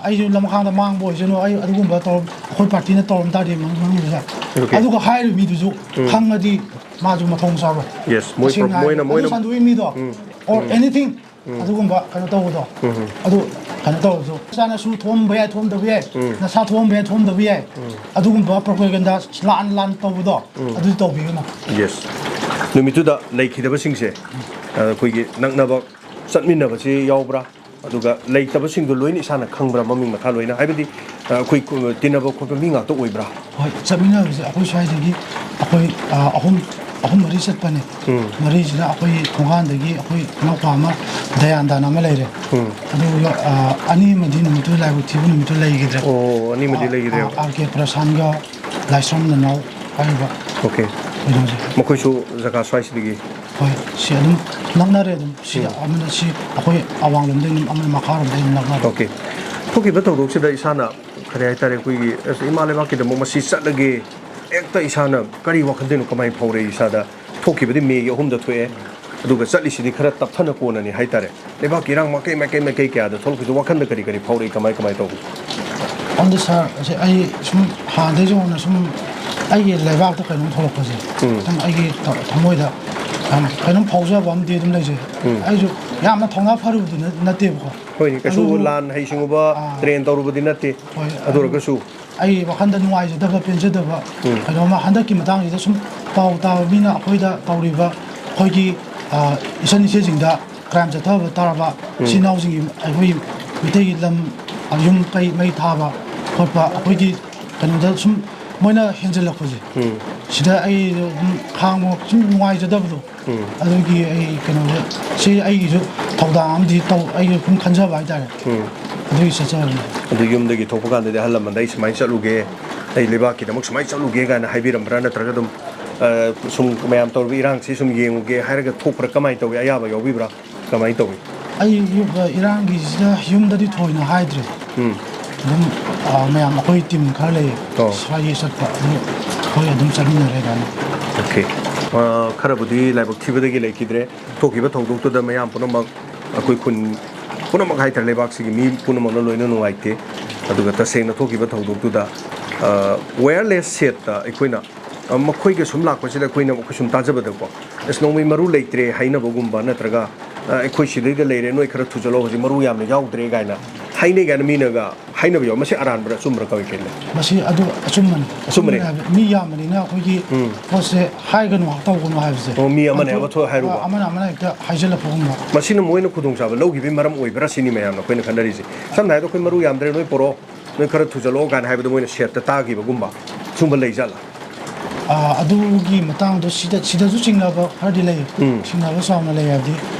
ꯑꯩꯁꯨ ꯂꯝꯈꯥꯡꯗ ꯃꯥꯡꯕ ꯑꯣꯏꯁꯅꯨ ꯑꯩ ꯑꯗꯨꯒꯨꯝꯕ ꯑꯩꯈꯣꯏ ꯄꯥꯔꯇꯤꯅ ꯇꯧꯔꯝ ꯇꯥꯔꯗꯤ ꯃꯅꯨꯡꯗꯨꯗ ꯑꯗꯨꯒ ꯍꯥꯏꯔꯤꯕ ꯃꯤꯗꯨꯁꯨ ꯈꯪꯉꯗꯤ ꯃꯥꯁꯨ ꯃꯊꯣꯡ ꯆꯥꯔꯣꯏ ꯌꯦꯁ ꯇꯁꯦꯡꯅ ꯍꯥꯏꯔꯗꯤ ꯑꯗꯨ ꯁꯟꯗꯣꯛꯏ ꯃꯤꯗꯣ ꯑꯣꯔ ꯑꯦꯅꯤꯊꯤꯡ ꯑꯗꯨꯒꯨꯝꯕ ꯀꯩꯅꯣ ꯇꯧꯕꯗꯣ ꯑꯗꯨ ꯀꯩꯅꯣ ꯇꯧꯔꯁꯨ ꯏꯁꯥꯅꯁꯨ ꯊꯣꯝꯕ ꯌꯥꯏ ꯊꯣꯝꯗꯕ ꯌꯥꯏ ꯅꯁꯥ ꯊꯣꯝꯕ ꯌꯥꯏ ꯊꯣꯝꯗꯕ ꯌꯥꯏ ꯑꯗꯨꯒꯨꯝꯕ ꯄ꯭ꯔꯣꯄꯦꯒꯦꯟꯗꯥ ꯂꯥꯟ ꯇꯧꯕꯗꯣ ꯑꯗꯨꯗꯤ ꯇꯧꯕꯤꯒꯅꯨ ꯌꯦꯁ ꯅꯨꯃꯤꯠꯇꯨꯗ ꯂꯩꯈꯤꯗꯕꯁꯤꯡꯁꯦ ꯑꯩꯈꯣꯏꯒꯤ ꯅꯛꯅꯕ ꯆꯠꯃꯤꯟꯅꯕꯁꯤ ꯌꯥꯎꯕ꯭ꯔꯥ ꯑꯗꯨꯒ ꯂꯩꯇꯕꯁꯤꯡꯗꯣ ꯂꯣꯏꯅ ꯏꯁꯥꯅ ꯈꯪꯕ꯭ꯔꯥ ꯃꯃꯤꯡ ꯃꯊꯥ ꯂꯣꯏꯅ ꯍꯥꯏꯕꯗꯤ ꯑꯩꯈꯣꯏ ꯇꯤꯟꯅꯕ ꯈꯣꯠꯄ ꯃꯤ ꯉꯥꯛꯇ ꯑꯣꯏꯕ꯭ꯔꯥ ꯍꯣꯏ ꯆꯠꯃꯤꯟꯅꯕꯁꯦ ꯑꯩꯈꯣꯏ ꯁ꯭ꯋꯥꯏꯗꯒꯤ ꯑꯩꯈꯣꯏ ꯑꯍꯨꯝ ꯃꯔꯤ ꯆꯠꯄꯅꯦ ꯃꯔꯤꯁꯤꯅ ꯑꯩꯈꯣꯏ ꯊꯣꯡꯒꯥꯟꯗꯒꯤ ꯑꯩꯈꯣꯏ ꯏꯅꯥꯎꯄꯥ ꯑꯃ ꯗꯌꯥꯟꯗꯥꯟ ꯑꯃ ꯂꯩꯔꯦ ꯑꯗꯨꯒ ꯑꯅꯤ ꯑꯃꯗꯤ ꯅꯨꯃꯤꯠꯇꯨ ꯂꯥꯏꯕꯛ ꯊꯤꯕ ꯅꯨꯃꯤꯠꯇꯨ ꯂꯩꯈꯤꯗ꯭ꯔꯦ ꯑꯣ ꯑꯅꯤꯃꯗꯤ ꯂꯩꯈꯤꯗ꯭ꯔꯦꯕ ꯑꯥꯔ ꯀꯦ ꯄ꯭ꯔꯁꯥꯟꯒ ꯂꯥꯏꯁ꯭ꯔꯝ ꯅꯅꯥꯎ ꯍꯥꯏꯔꯤꯕ ꯑꯣꯀꯦ ꯀꯩꯅꯣꯁꯦ ꯃꯈꯣꯏꯁꯨ ꯖꯒꯥ ꯁ꯭ꯋꯥꯏꯁꯤꯗꯒꯤ ꯍꯣꯏ ꯁꯤ ꯑꯗꯨꯝ ꯅꯛꯅꯔꯦ ꯑꯗꯨꯝ ꯁꯤꯗ ꯑꯃꯅ ꯁꯤ ꯑꯩꯈꯣꯏ ꯑꯋꯥꯡꯂꯣꯝꯗꯩ ꯑꯗꯨꯝ ꯑꯃꯅ ꯃꯈꯥꯔꯣꯝꯗꯩ ꯑꯗꯨꯝ ꯅꯛꯅꯔꯦ ꯑꯣꯀꯦ ꯊꯣꯛꯈꯤꯕ ꯊꯧꯗꯣꯛꯁꯤꯗ ꯏꯁꯥꯅ ꯀꯔꯤ ꯍꯥꯏꯇꯥꯔꯦ ꯑꯩꯈꯣꯏꯒꯤ ꯏꯃꯥ ꯂꯩꯕꯥꯛꯀꯤꯗꯃꯛ ꯃꯁꯤ ꯆꯠꯂꯒꯦ ꯍꯦꯛꯇ ꯏꯁꯥꯅ ꯀꯔꯤ ꯋꯥꯈꯜꯗꯅꯣ ꯀꯃꯥꯏꯅ ꯐꯥꯎꯔꯛꯏ ꯏꯁꯥꯗ ꯊꯣꯛꯈꯤꯕꯗꯤ ꯃꯦꯒꯤ 3ꯗ ꯊꯣꯛꯑꯦ ꯑꯗꯨꯒ ꯆꯠꯂꯤꯁꯤꯗꯤ ꯈꯔ ꯇꯞꯊꯅ ꯀꯣꯟꯅꯅꯤ ꯍꯥꯏꯇꯥꯔꯦ ꯂꯩꯕꯥꯛꯀꯤ ꯏꯔꯥꯡ ꯃꯥꯏꯀꯩ ꯀꯌꯥꯗ ꯊꯣꯛꯂꯛꯄꯁꯤ ꯋꯥꯈꯜꯗ ꯀꯔꯤ ꯐꯥꯎꯔꯛꯏ ꯀꯃꯥꯏ ꯇꯧꯕ ꯑꯗꯨ ꯁꯥꯔ ꯑꯩ ꯁꯨꯝ ꯍꯥꯟꯅꯗꯩꯁꯨ ꯍꯧꯅ ꯁꯨꯝ ꯑꯩꯒꯤ ꯂꯩꯕꯥꯛꯇ ꯀꯩꯅꯣꯝ ꯊꯣꯛꯂꯛꯄꯁꯦ ꯈꯤꯇꯪ ꯑꯩꯒꯤ ꯊꯃꯣꯏꯗ ꯀꯩꯅꯣꯝ ꯐꯥꯎꯖꯕ ꯑꯃꯗꯤ ꯑꯗꯨꯝ ꯂꯩꯖꯩ ꯑꯩꯁꯨ ꯌꯥꯝꯅ ꯊꯧꯅꯥ ꯐꯔꯨꯕꯗꯤ ꯅꯠꯇꯦꯕꯀꯣ ꯍꯣꯏꯅꯦ ꯀꯩꯁꯨ ꯑꯗꯨꯕꯨ ꯂꯥꯟ ꯍꯩꯁꯤꯡꯉꯨꯕ ꯇ꯭ꯔꯦꯟ ꯇꯧꯔꯨꯕꯗꯤ ꯅꯠꯇꯦ ꯍꯣꯏ ꯑꯗꯨ ꯑꯣꯏꯔꯒꯁꯨ ꯑꯩ ꯋꯥꯈꯟꯗ ꯅꯨꯡꯉꯥꯏꯖꯗꯕ ꯄꯦꯟꯖꯗꯕ ꯀꯩꯅꯣꯝꯃ ꯍꯟꯗꯛꯀꯤ ꯃꯇꯥꯡꯁꯤꯗ ꯁꯨꯝ ꯄꯥꯎ ꯇꯥꯕ ꯃꯤꯅ ꯑꯩꯈꯣꯏꯗ ꯇꯧꯔꯤꯕ ꯑꯩꯈꯣꯏꯒꯤ ꯏꯆꯟ ꯏꯆꯦꯁꯤꯡꯗ ꯀ꯭ꯔꯥꯏꯝ ꯆꯠꯊꯕ ꯇꯥꯔꯕ ꯏꯆꯤꯜ ꯏꯅꯥꯎꯁꯤꯡꯒꯤ ꯑꯩꯈꯣꯏ ꯃꯩꯇꯩꯒꯤ ꯂꯝ ꯌꯨꯝ ꯀꯩ ꯃꯩ ꯊꯥꯕ ꯈꯣꯠꯄ ꯑꯩꯈꯣꯏꯒꯤ ꯀꯩꯅꯣꯗ ꯁꯨꯝ ꯃꯣꯏꯅ ꯍꯦꯟꯖꯜꯂꯛꯄꯁꯦ ꯁꯤꯗ ꯑꯩ ꯑꯗꯨꯝ ꯈꯥꯡꯕ ꯁꯨꯝ ꯅꯨꯡꯉꯥꯏꯖꯗꯕꯗꯣ ꯑꯗꯨꯒꯤ ꯑꯩ ꯀꯩꯅꯣꯁꯦ ꯁꯤ ꯑꯩꯒꯤꯁꯨ ꯊꯧꯗꯥꯡ ꯑꯃꯗꯤ ꯑꯩꯒꯤ ꯁꯨꯝ ꯈꯟꯖꯕ ꯍꯥꯏꯇꯥꯔꯦ ꯑꯗꯨꯒꯤ ꯆꯠꯆꯕꯅꯤ ꯑꯗꯨ ꯌꯨꯝꯗꯒꯤ ꯊꯣꯛꯄ ꯀꯥꯟꯗꯗꯤ ꯑꯍꯜ ꯂꯃꯟꯗ ꯑꯩ ꯁꯨꯃꯥꯏꯅ ꯆꯠꯂꯨꯒꯦ ꯑꯩ ꯂꯩꯕꯥꯛꯀꯤꯗꯃꯛ ꯁꯨꯃꯥꯏꯅ ꯆꯠꯂꯨꯒꯦ ꯀꯥꯏꯅ ꯍꯥꯏꯕꯤꯔꯝꯕ꯭ꯔꯥ ꯅꯠꯇ꯭ꯔꯒ ꯑꯗꯨꯝ ꯁꯨꯝ ꯃꯌꯥꯝ ꯇꯧꯔꯤꯕ ꯏꯔꯥꯡꯁꯤ ꯁꯨꯝ ꯌꯦꯡꯉꯨꯒꯦ ꯍꯥꯏꯔꯒ ꯊꯣꯛꯄ꯭ꯔꯥ ꯀꯃꯥꯏꯅ ꯇꯧꯋꯤ ꯑꯌꯥꯕ ꯌꯥꯎꯕꯤꯕ꯭ꯔꯥ ꯀꯃꯥꯏꯅ ꯇꯧꯋꯤ ꯑꯩ ꯏꯔꯥꯡꯒꯤꯁꯤꯗ ꯌꯨꯝꯗꯗꯤ ꯊꯣꯏꯅ ꯍꯥꯏꯗ꯭ꯔꯦ ꯑꯗꯨꯝ ꯃꯌꯥꯝ ꯑꯩꯈꯣꯏ ꯇꯤꯝ ꯈꯔ ꯂꯩ ꯁ꯭ꯋꯥꯏꯒꯤ ꯆꯠꯄ ꯑꯗꯨ ꯑꯩꯈꯣꯏ ꯑꯗꯨꯝ ꯆꯠꯃꯤꯟꯅꯔꯦ ꯑꯗꯨꯃꯥꯏꯅ ꯑꯣꯀꯦ ꯈꯔꯕꯨꯗꯤ ꯂꯥꯏꯕꯛ ꯊꯤꯕꯗꯒꯤ ꯂꯩꯈꯤꯗ꯭ꯔꯦ ꯊꯣꯛꯈꯤꯕ ꯊꯧꯗꯣꯛꯇꯨꯗ ꯃꯌꯥꯝ ꯄꯨꯝꯅꯃꯛ ꯑꯩꯈꯣꯏ ꯈꯨꯟ ꯄꯨꯝꯅꯃꯛ ꯍꯥꯏꯇꯥꯔꯦ ꯂꯩꯕꯥꯛꯁꯤꯒꯤ ꯃꯤ ꯄꯨꯝꯅꯃꯛꯅ ꯂꯣꯏꯅ ꯅꯨꯡꯉꯥꯏꯇꯦ ꯑꯗꯨꯒ ꯇꯁꯦꯡꯅ ꯊꯣꯛꯈꯤꯕ ꯊꯧꯗꯣꯛꯇꯨꯗ ꯋꯦꯌꯔꯂꯦꯁ ꯁꯦꯠꯇ ꯑꯩꯈꯣꯏꯅ ꯃꯈꯣꯏꯒ ꯁꯨꯝ ꯂꯥꯛꯄꯁꯤꯗ ꯑꯩꯈꯣꯏꯅ ꯑꯩꯈꯣꯏ ꯁꯨꯝ ꯇꯥꯖꯕꯗꯀꯣ ꯑꯁ ꯅꯣꯡꯃꯩ ꯃꯔꯨ ꯂꯩꯇ꯭ꯔꯦ ꯍꯥꯏꯅꯕꯒꯨꯝꯕ ꯅꯠꯇ꯭ꯔꯒ ꯑꯩꯈꯣꯏ ꯁꯤꯗꯩꯗ ꯂꯩꯔꯦ ꯅꯣꯏ ꯈꯔ ꯊꯨꯖꯜꯂꯣ ꯍꯧꯖꯤꯛ ꯃꯔꯨ ꯌꯥꯝꯅ ꯌꯥꯎꯗ꯭ꯔꯦ ꯀꯥꯏꯅ ꯍꯥꯏꯅꯩ ꯀꯥꯏꯅ ꯃꯤꯅꯒ ꯍꯥꯏꯅꯕ ꯌꯥꯎ ꯃꯁꯤ ꯑꯔꯥꯟꯕꯔ ꯑꯆꯨꯝꯕꯔ ꯀꯩ ꯂꯩ ꯃꯁꯤ ꯑꯗꯨ ꯑꯆꯨꯝꯕꯅꯤ ꯑꯆꯨꯝꯕꯅꯤ ꯃꯤ ꯌꯥꯝꯕꯅꯤꯅ ꯑꯩꯈꯣꯏꯒꯤ ꯄꯣꯠꯁꯦ ꯍꯥꯏꯒꯅꯨ ꯇꯧꯒꯅꯨ ꯍꯥꯏꯕꯁꯦ ꯑꯣ ꯃꯤ ꯑꯃꯅ ꯍꯥꯏꯔꯨꯕ ꯑꯃꯅ ꯍꯦꯛꯇ ꯍꯥꯏꯖꯤꯜꯂꯛꯄꯒꯨꯝꯕ ꯃꯁꯤꯅ ꯃꯣꯏꯅ ꯈꯨꯗꯣꯡꯆꯥꯕ ꯂꯧꯈꯤꯕꯒꯤ ꯃꯔꯝ ꯑꯣꯏꯕ꯭ꯔꯥ ꯁꯤꯅꯤ ꯃꯌꯥꯝꯅ ꯑꯩꯈꯣꯏꯅ ꯈꯟꯅꯔꯤꯁꯦ ꯁꯝꯅ ꯍꯥꯏꯔꯕꯗ ꯑꯩꯈꯣꯏ ꯃꯔꯨ ꯌꯥꯝꯗ꯭ꯔꯦ ꯅꯣꯏ ꯄꯣꯔꯛꯑꯣ ꯅꯣꯏ ꯈꯔ ꯊꯨꯖꯜꯂꯛꯑꯣ ꯀꯥꯏꯅ ꯍꯥꯏꯕꯗꯣ ꯃꯣꯏꯅ ꯁꯦꯠꯇ ꯇꯥꯈꯤꯕꯒꯨꯝꯕ ꯁꯨꯝꯕ ꯂꯩꯖꯥꯠꯂꯥ ꯑꯗꯨꯒꯤ ꯃꯇꯥꯡꯗꯣ ꯁꯤꯗꯁꯨ ꯆꯤꯡꯅꯕ ꯈꯔꯗꯤ ꯂꯩ ꯆꯤꯡꯅꯕ ꯆꯥꯎꯅ ꯂꯩ ꯍꯥꯏꯕꯗꯤ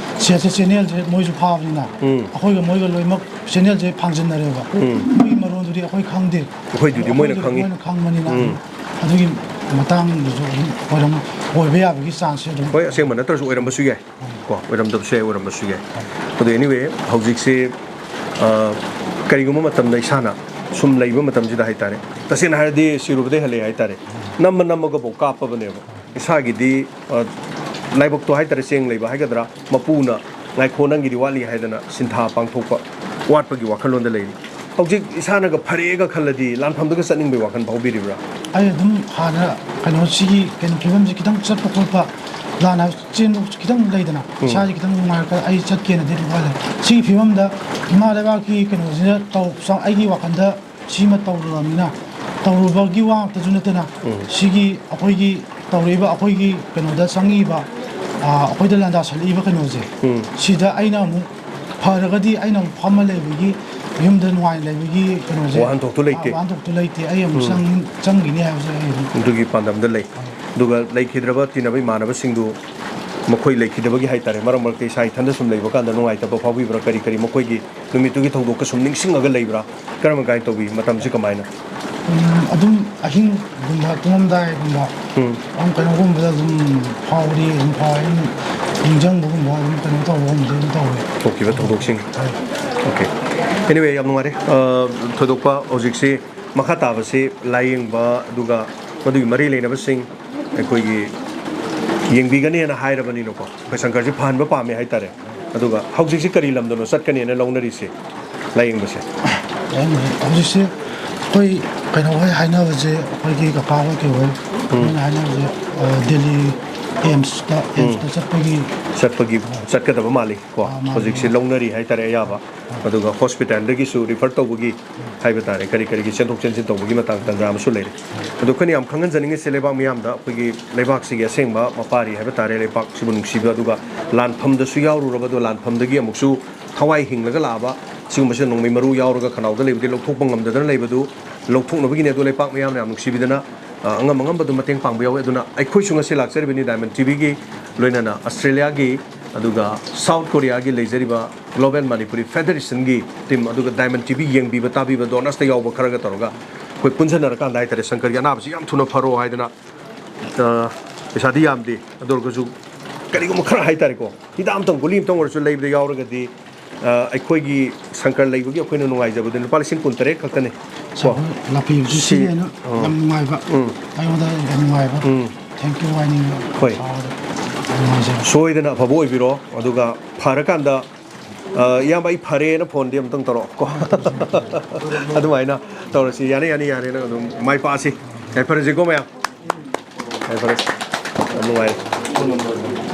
ꯁꯦꯠꯁꯦ ꯆꯦꯅꯦꯜꯁꯦ ꯃꯣꯏꯁꯨ ꯐꯥꯕꯅꯤꯅ ꯑꯩꯈꯣꯏꯒ ꯃꯣꯏꯒ ꯂꯣꯏꯅꯃꯛ ꯆꯦꯅꯦꯜꯁꯦ ꯐꯥꯡꯖꯤꯟꯅꯔꯦꯕ ꯃꯣꯏꯒꯤ ꯃꯔꯣꯟꯗꯨꯗꯤ ꯑꯩꯈꯣꯏ ꯈꯪꯗꯦ ꯑꯩꯈꯣꯏꯗꯨꯗꯤ ꯃꯣꯏꯅ ꯈꯪꯉꯤ ꯃꯣꯏꯅ ꯈꯪꯕꯅꯤꯅ ꯑꯗꯨꯒꯤ ꯃꯇꯥꯡꯗꯨꯁꯨ ꯑꯗꯨꯝ ꯑꯣꯏꯕ ꯌꯥꯕꯒꯤ ꯆꯥꯟꯁꯁꯦ ꯑꯗꯨꯝ ꯍꯣꯏ ꯑꯁꯦꯡꯕ ꯅꯠꯇ꯭ꯔꯁꯨ ꯑꯣꯏꯔꯝꯕꯁꯨ ꯌꯥꯏ ꯀꯣ ꯑꯣꯏꯔꯝꯗꯕꯁꯨ ꯌꯥꯏ ꯑꯣꯏꯔꯝꯕꯁꯨ ꯌꯥꯏ ꯑꯗꯣ ꯑꯦꯅꯤꯋꯦ ꯍꯧꯖꯤꯛꯁꯦ ꯀꯔꯤꯒꯨꯝꯕ ꯃꯇꯝꯗ ꯏꯁꯥꯅ ꯁꯨꯝ ꯂꯩꯕ ꯃꯇꯝꯁꯤꯗ ꯍꯥꯏꯇꯥꯔꯦ ꯇꯁꯦꯡꯅ ꯍꯥꯏꯔꯗꯤ ꯁꯤꯔꯨꯕꯗꯩ ꯍꯜꯂꯛꯑꯦ ꯍꯥꯏꯇꯥꯔꯦ ꯅꯝꯃꯒꯐꯥꯎ ꯀꯥꯞꯄꯕꯅꯦꯕ ꯏꯁꯥꯒꯤꯗꯤ ꯂꯥꯏꯕꯛꯇꯣ ꯍꯥꯏꯇꯥꯔꯦ ꯆꯦꯡ ꯂꯩꯕ ꯍꯥꯏꯒꯗ꯭ꯔꯥ ꯃꯄꯨꯅ ꯉꯥꯏꯈꯣ ꯅꯪꯒꯤꯗꯤ ꯋꯥꯠꯂꯤ ꯍꯥꯏꯗꯅ ꯁꯤꯟꯊꯥ ꯄꯥꯡꯊꯣꯛꯄ ꯋꯥꯠꯄꯒꯤ ꯋꯥꯈꯜꯂꯣꯟꯗ ꯂꯩꯔꯤ ꯍꯧꯖꯤꯛ ꯏꯁꯥꯅꯒ ꯐꯔꯦꯒ ꯈꯜꯂꯗꯤ ꯂꯥꯟꯐꯝꯗꯒ ꯆꯠꯅꯤꯡꯕꯒꯤ ꯋꯥꯈꯜ ꯐꯥꯎꯕꯤꯔꯤꯕ꯭ꯔꯥ ꯑꯩ ꯑꯗꯨꯝ ꯍꯥꯟꯅ ꯁꯤꯒꯤ ꯐꯤꯕꯝꯁꯤ ꯈꯤꯇꯪ ꯆꯠꯄ ꯈꯣꯠꯄ ꯂꯥꯟꯅ ꯆꯦꯟꯕ ꯈꯤꯇꯪ ꯂꯩꯗꯅ ꯏꯁꯥꯁꯤ ꯈꯤꯇꯪ ꯅꯨꯡꯉꯥꯏꯔꯛꯄ ꯑꯩ ꯆꯠꯀꯦꯅꯗꯤ ꯑꯗꯨꯝ ꯈꯜꯂꯦ ꯁꯤꯒꯤ ꯐꯤꯕꯝꯗ ꯏꯃꯥ ꯂꯩꯕꯥꯛꯀꯤ ꯀꯩꯅꯣꯁꯤꯗ ꯑꯩꯒꯤ ꯋꯥꯈꯜꯗ ꯁꯤꯃ ꯇꯧꯔꯨꯔꯕꯅꯤ나 ꯇꯧꯔꯨꯕꯒꯤ ꯋꯥ ꯉꯥꯛꯇꯁꯨ ꯅꯠꯇꯅ ꯁꯤꯒꯤ ꯑꯩꯈꯣꯏꯒꯤ ꯇꯧꯔꯤꯕ ꯑꯩꯈꯣꯏꯒꯤ ꯀꯩꯅꯣꯗ ꯆꯪꯉꯤꯕ ꯑꯩꯈꯣꯏꯗ ꯂꯥꯟꯗꯥꯁꯜꯂꯛꯏꯕ ꯀꯩꯅꯣꯁꯦ ꯁꯤꯗ ꯑꯩꯅ ꯑꯃꯨꯛ ꯐꯔꯒꯗꯤ ꯑꯩꯅ ꯑꯃꯨꯛ ꯐꯝꯃ ꯂꯩꯕꯒꯤ ꯌꯨꯝꯗ ꯅꯨꯡꯉꯥꯏꯅ ꯂꯩꯕꯒꯤ ꯀꯩꯅꯣꯁꯦ ꯋꯥꯍꯟꯊꯣꯛꯇꯣ ꯂꯩꯇꯦ ꯑꯩ ꯑꯃꯨꯛ ꯆꯪꯈꯤꯅꯤ ꯍꯥꯏꯕꯁꯦ ꯑꯩ ꯑꯗꯨꯝ ꯑꯗꯨꯒꯤ ꯄꯥꯟꯗꯝꯗ ꯂꯩ ꯑꯗꯨꯒ ꯂꯩꯈꯤꯗ꯭ꯔꯕ ꯇꯤꯟꯅꯕ ꯏꯃꯥꯟꯅꯕꯁꯤꯡꯗꯨ ꯃꯈꯣꯏ ꯂꯩꯈꯤꯗꯕꯒꯤ ꯍꯥꯏꯇꯥꯔꯦ ꯃꯔꯛꯇ ꯏꯁꯥ ꯏꯊꯟꯗ ꯁꯨꯝ ꯂꯩꯕ ꯀꯥꯟꯗ ꯅꯨꯡꯉꯥꯏꯇꯕ ꯐꯥꯎꯕꯤꯕ꯭ꯔꯥ ꯀꯔꯤ ꯃꯈꯣꯏꯒꯤ ꯅꯨꯃꯤꯠꯇꯨꯒꯤ ꯊꯧꯗꯣꯛꯀ ꯁꯨꯝ ꯅꯤꯡꯁꯤꯡꯉꯒ ꯂꯩꯕ꯭ꯔꯥ ꯀꯔꯝ ꯀꯥꯏꯅ ꯇꯧꯕꯤ ꯃꯇꯝꯁꯤ ꯀꯃꯥꯏꯅ ꯑꯗꯨꯝ ꯑꯍꯤꯡꯒꯨꯝꯕ ꯇꯨꯝꯃꯝꯗꯥꯏꯒꯨꯝꯕ ꯀꯩꯅꯣꯒꯨꯝꯕꯗ ꯑꯗꯨꯝ ꯐꯥꯎꯕꯗꯤ ꯑꯗꯨꯝ ꯐꯥꯎꯋꯦ ꯅꯤꯡꯁꯤꯡꯕꯒꯨꯝꯕ ꯑꯗꯨꯝ ꯀꯩꯅꯣ ꯇꯧꯕꯒꯨꯝꯕꯗꯤ ꯑꯗꯨꯝ ꯇꯧꯋꯦ ꯊꯣꯛꯈꯤꯕ ꯊꯧꯗꯣꯛꯁꯤꯡ ꯑꯣꯀꯦ ꯑꯦꯅꯤꯋꯦ ꯌꯥꯝ ꯅꯨꯡꯉꯥꯏꯔꯦ ꯊꯣꯏꯗꯣꯛꯄ ꯍꯧꯖꯤꯛꯁꯤ ꯃꯈꯥ ꯇꯥꯕꯁꯤ ꯂꯥꯏꯌꯦꯡꯕ ꯑꯗꯨꯒ ꯃꯗꯨꯒꯤ ꯃꯔꯤ ꯂꯩꯅꯕꯁꯤꯡ ꯑꯩꯈꯣꯏꯒꯤ ꯌꯦꯡꯕꯤꯒꯅꯦꯅ ꯍꯥꯏꯔꯕꯅꯤꯅꯀꯣ ꯑꯩꯈꯣꯏ ꯁꯪꯀꯔꯁꯤ ꯐꯍꯟꯕ ꯄꯥꯝꯃꯦ ꯍꯥꯏꯇꯥꯔꯦ ꯑꯗꯨꯒ ꯍꯧꯖꯤꯛꯁꯤ ꯀꯔꯤ ꯂꯝꯗꯅꯣ ꯆꯠꯀꯅꯦꯅ ꯂꯧꯅꯔꯤꯁꯦ ꯂꯥꯏꯌꯦꯡꯕꯁꯦ ꯍꯧꯖꯤꯛꯁꯦ ꯑꯩꯈꯣꯏ ꯀꯩꯅꯣ ꯍꯣꯏ ꯍꯥꯏꯅꯕꯁꯦ ꯑꯩꯈꯣꯏꯒꯤ ꯀꯀꯥ ꯍꯣꯏ ꯀꯩ ꯍꯣꯏ ꯃꯣꯏꯅ ꯍꯥꯏꯅꯕꯁꯦ ꯗꯦꯜꯂꯤ ꯑꯦꯝꯁꯇ ꯆꯠꯄꯒꯤ ꯆꯠꯀꯗꯕ ꯃꯥꯜꯂꯤ ꯀꯣ ꯍꯧꯖꯤꯛꯁꯤ ꯂꯧꯅꯔꯤ ꯍꯥꯏꯇꯥꯔꯦ ꯑꯌꯥꯕ ꯑꯗꯨꯒ ꯍꯣꯁꯄꯤꯇꯥꯜꯗꯒꯤꯁꯨ ꯔꯤꯐꯔ ꯇꯧꯕꯒꯤ ꯍꯥꯏꯕ ꯇꯥꯔꯦ ꯀꯔꯤꯒꯤ ꯆꯦꯟꯊꯣꯛ ꯆꯦꯟꯁꯤꯟ ꯇꯧꯕꯒꯤ ꯃꯇꯥꯡ ꯇꯟꯖꯥ ꯑꯃꯁꯨ ꯂꯩꯔꯦ ꯑꯗꯣ ꯑꯩꯈꯣꯏꯅ ꯌꯥꯝ ꯈꯪꯍꯟꯖꯅꯤꯡꯉꯤꯁꯦ ꯂꯩꯕꯥꯛ ꯃꯤꯌꯥꯝꯗ ꯑꯩꯈꯣꯏꯒꯤ ꯂꯩꯕꯥꯛꯁꯤꯒꯤ ꯑꯁꯦꯡꯕ ꯃꯄꯥꯔꯤ ꯍꯥꯏꯕ ꯇꯥꯔꯦ ꯂꯩꯕꯥꯛꯁꯤꯕꯨ ꯅꯨꯡꯁꯤꯕ ꯑꯗꯨꯒ ꯂꯥꯟꯐꯝꯗꯁꯨ ꯌꯥꯎꯔꯨꯔꯕꯗꯣ ꯂꯥꯟꯐꯝꯗꯒꯤ ꯑꯃꯨꯛꯁꯨ ꯊꯋꯥꯏ ꯍꯤꯡꯂꯒ ꯂꯥꯛꯑꯕ ꯁꯤꯒꯨꯝꯕꯁꯦ ꯅꯣꯡꯃꯩ ꯃꯔꯨ ꯌꯥꯎꯔꯒ ꯈꯅꯥꯎꯗ ꯂꯩꯕꯗꯤ ꯂꯧꯊꯣꯛꯄ ꯉꯝꯗꯗꯅ ꯂꯩꯕꯗꯨ ꯂꯧꯊꯣꯛꯅꯕꯒꯤꯅꯤ ꯑꯗꯣ ꯂꯩꯄꯥꯛ ꯃꯤꯌꯥꯝꯅ ꯌꯥꯝ ꯅꯨꯡꯁꯤꯕꯤꯗꯅ ꯑꯉꯝꯕꯗꯨ ꯃꯇꯦꯡ ꯄꯥꯡꯕ ꯌꯥꯎꯋꯤ ꯑꯗꯨꯅ ꯑꯩꯈꯣꯏꯁꯨ ꯉꯁꯤ ꯂꯥꯛꯆꯔꯤꯕꯅꯤ ꯗꯥꯏꯃꯟ ꯇꯤꯚꯤꯒꯤ ꯂꯣꯏꯅꯅ ꯑꯁꯇ꯭ꯔꯦꯂꯤꯌꯥꯒꯤ ꯑꯗꯨꯒ ꯁꯥꯎꯠ ꯀꯣꯔꯤꯌꯥꯒꯤ ꯂꯩꯖꯔꯤꯕ ꯒ꯭ꯂꯣꯕꯦꯜ ꯃꯅꯤꯄꯨꯔꯤ ꯐꯦꯗꯔꯦꯁꯟꯒꯤ ꯇꯤꯝ ꯑꯗꯨꯒ ꯗꯥꯏꯃꯟ ꯇꯤꯚꯤ ꯌꯦꯡꯕꯤꯕ ꯇꯥꯕꯤꯕ ꯗꯣꯅꯔꯁꯇ ꯌꯥꯎꯕ ꯈꯔꯒ ꯇꯧꯔꯒ ꯑꯩꯈꯣꯏ ꯄꯨꯟꯁꯤꯟꯅꯔꯀꯥꯟꯗ ꯍꯥꯏꯇꯥꯔꯦ ꯁꯪꯀꯔꯒꯤ ꯑꯅꯥꯕꯁꯤ ꯌꯥꯝ ꯊꯨꯅ ꯐꯔꯣ ꯍꯥꯏꯗꯅ ꯄꯩꯁꯥꯗꯤ ꯌꯥꯝꯗꯦ ꯑꯗꯨ ꯑꯣꯏꯔꯒꯁꯨ ꯀꯔꯤꯒꯨꯝꯕ ꯈꯔ ꯍꯥꯏꯇꯥꯔꯦꯀꯣ ꯍꯤꯗꯥꯛ ꯑꯃꯇꯪ ꯒꯨꯂꯤ ꯑꯃꯇꯪ ꯑꯣꯏꯔꯁꯨ ꯂꯩꯕꯗ ꯌꯥꯎꯔꯒꯗꯤ ꯑꯩꯈꯣꯏꯒꯤ ꯁꯪꯀꯔ ꯂꯩꯕꯒꯤ ꯑꯩꯈꯣꯏꯅ ꯅꯨꯡꯉꯥꯏꯖꯕꯗ ꯂꯨꯄꯥ 19,800 ꯈꯛꯇꯅꯤ ꯀꯣ ꯂꯥꯛꯄꯤꯕꯁꯤ ꯁꯤꯅ ꯍꯦꯟꯅ ꯌꯥꯝ ꯅꯨꯡꯉꯥꯏꯕ ꯑꯩꯉꯣꯟꯗ ꯌꯥꯝ ꯅꯨꯡꯉꯥꯏꯕ ꯊꯦꯡꯀ꯭ꯌꯨ ꯍꯥꯏꯅꯤꯡꯕ ꯍꯣꯏ ꯁꯣꯏꯗꯅ ꯑꯐꯕ ꯑꯣꯏꯕꯤꯔꯣ ꯑꯗꯨꯒ ꯐꯔꯀꯥꯟꯗ ꯏꯌꯥꯝꯕ ꯑꯩ ꯐꯔꯦꯅ ꯐꯣꯟꯗꯤ ꯑꯃꯨꯛꯇꯪ ꯇꯧꯔꯛꯑꯣ ꯀꯣ ꯑꯗꯨꯃꯥꯏꯅ ꯇꯧꯔꯁꯤ ꯌꯥꯅꯤ ꯅꯪ ꯑꯗꯨꯝ ꯃꯥꯏ ꯄꯥꯛꯑꯁꯤ ꯌꯥꯏꯐꯔꯁꯤꯀꯣ ꯃꯌꯥꯝ ꯌꯥꯏꯐꯔꯁꯤ ꯌꯥꯝ ꯅꯨꯡꯉꯥꯏꯔꯦ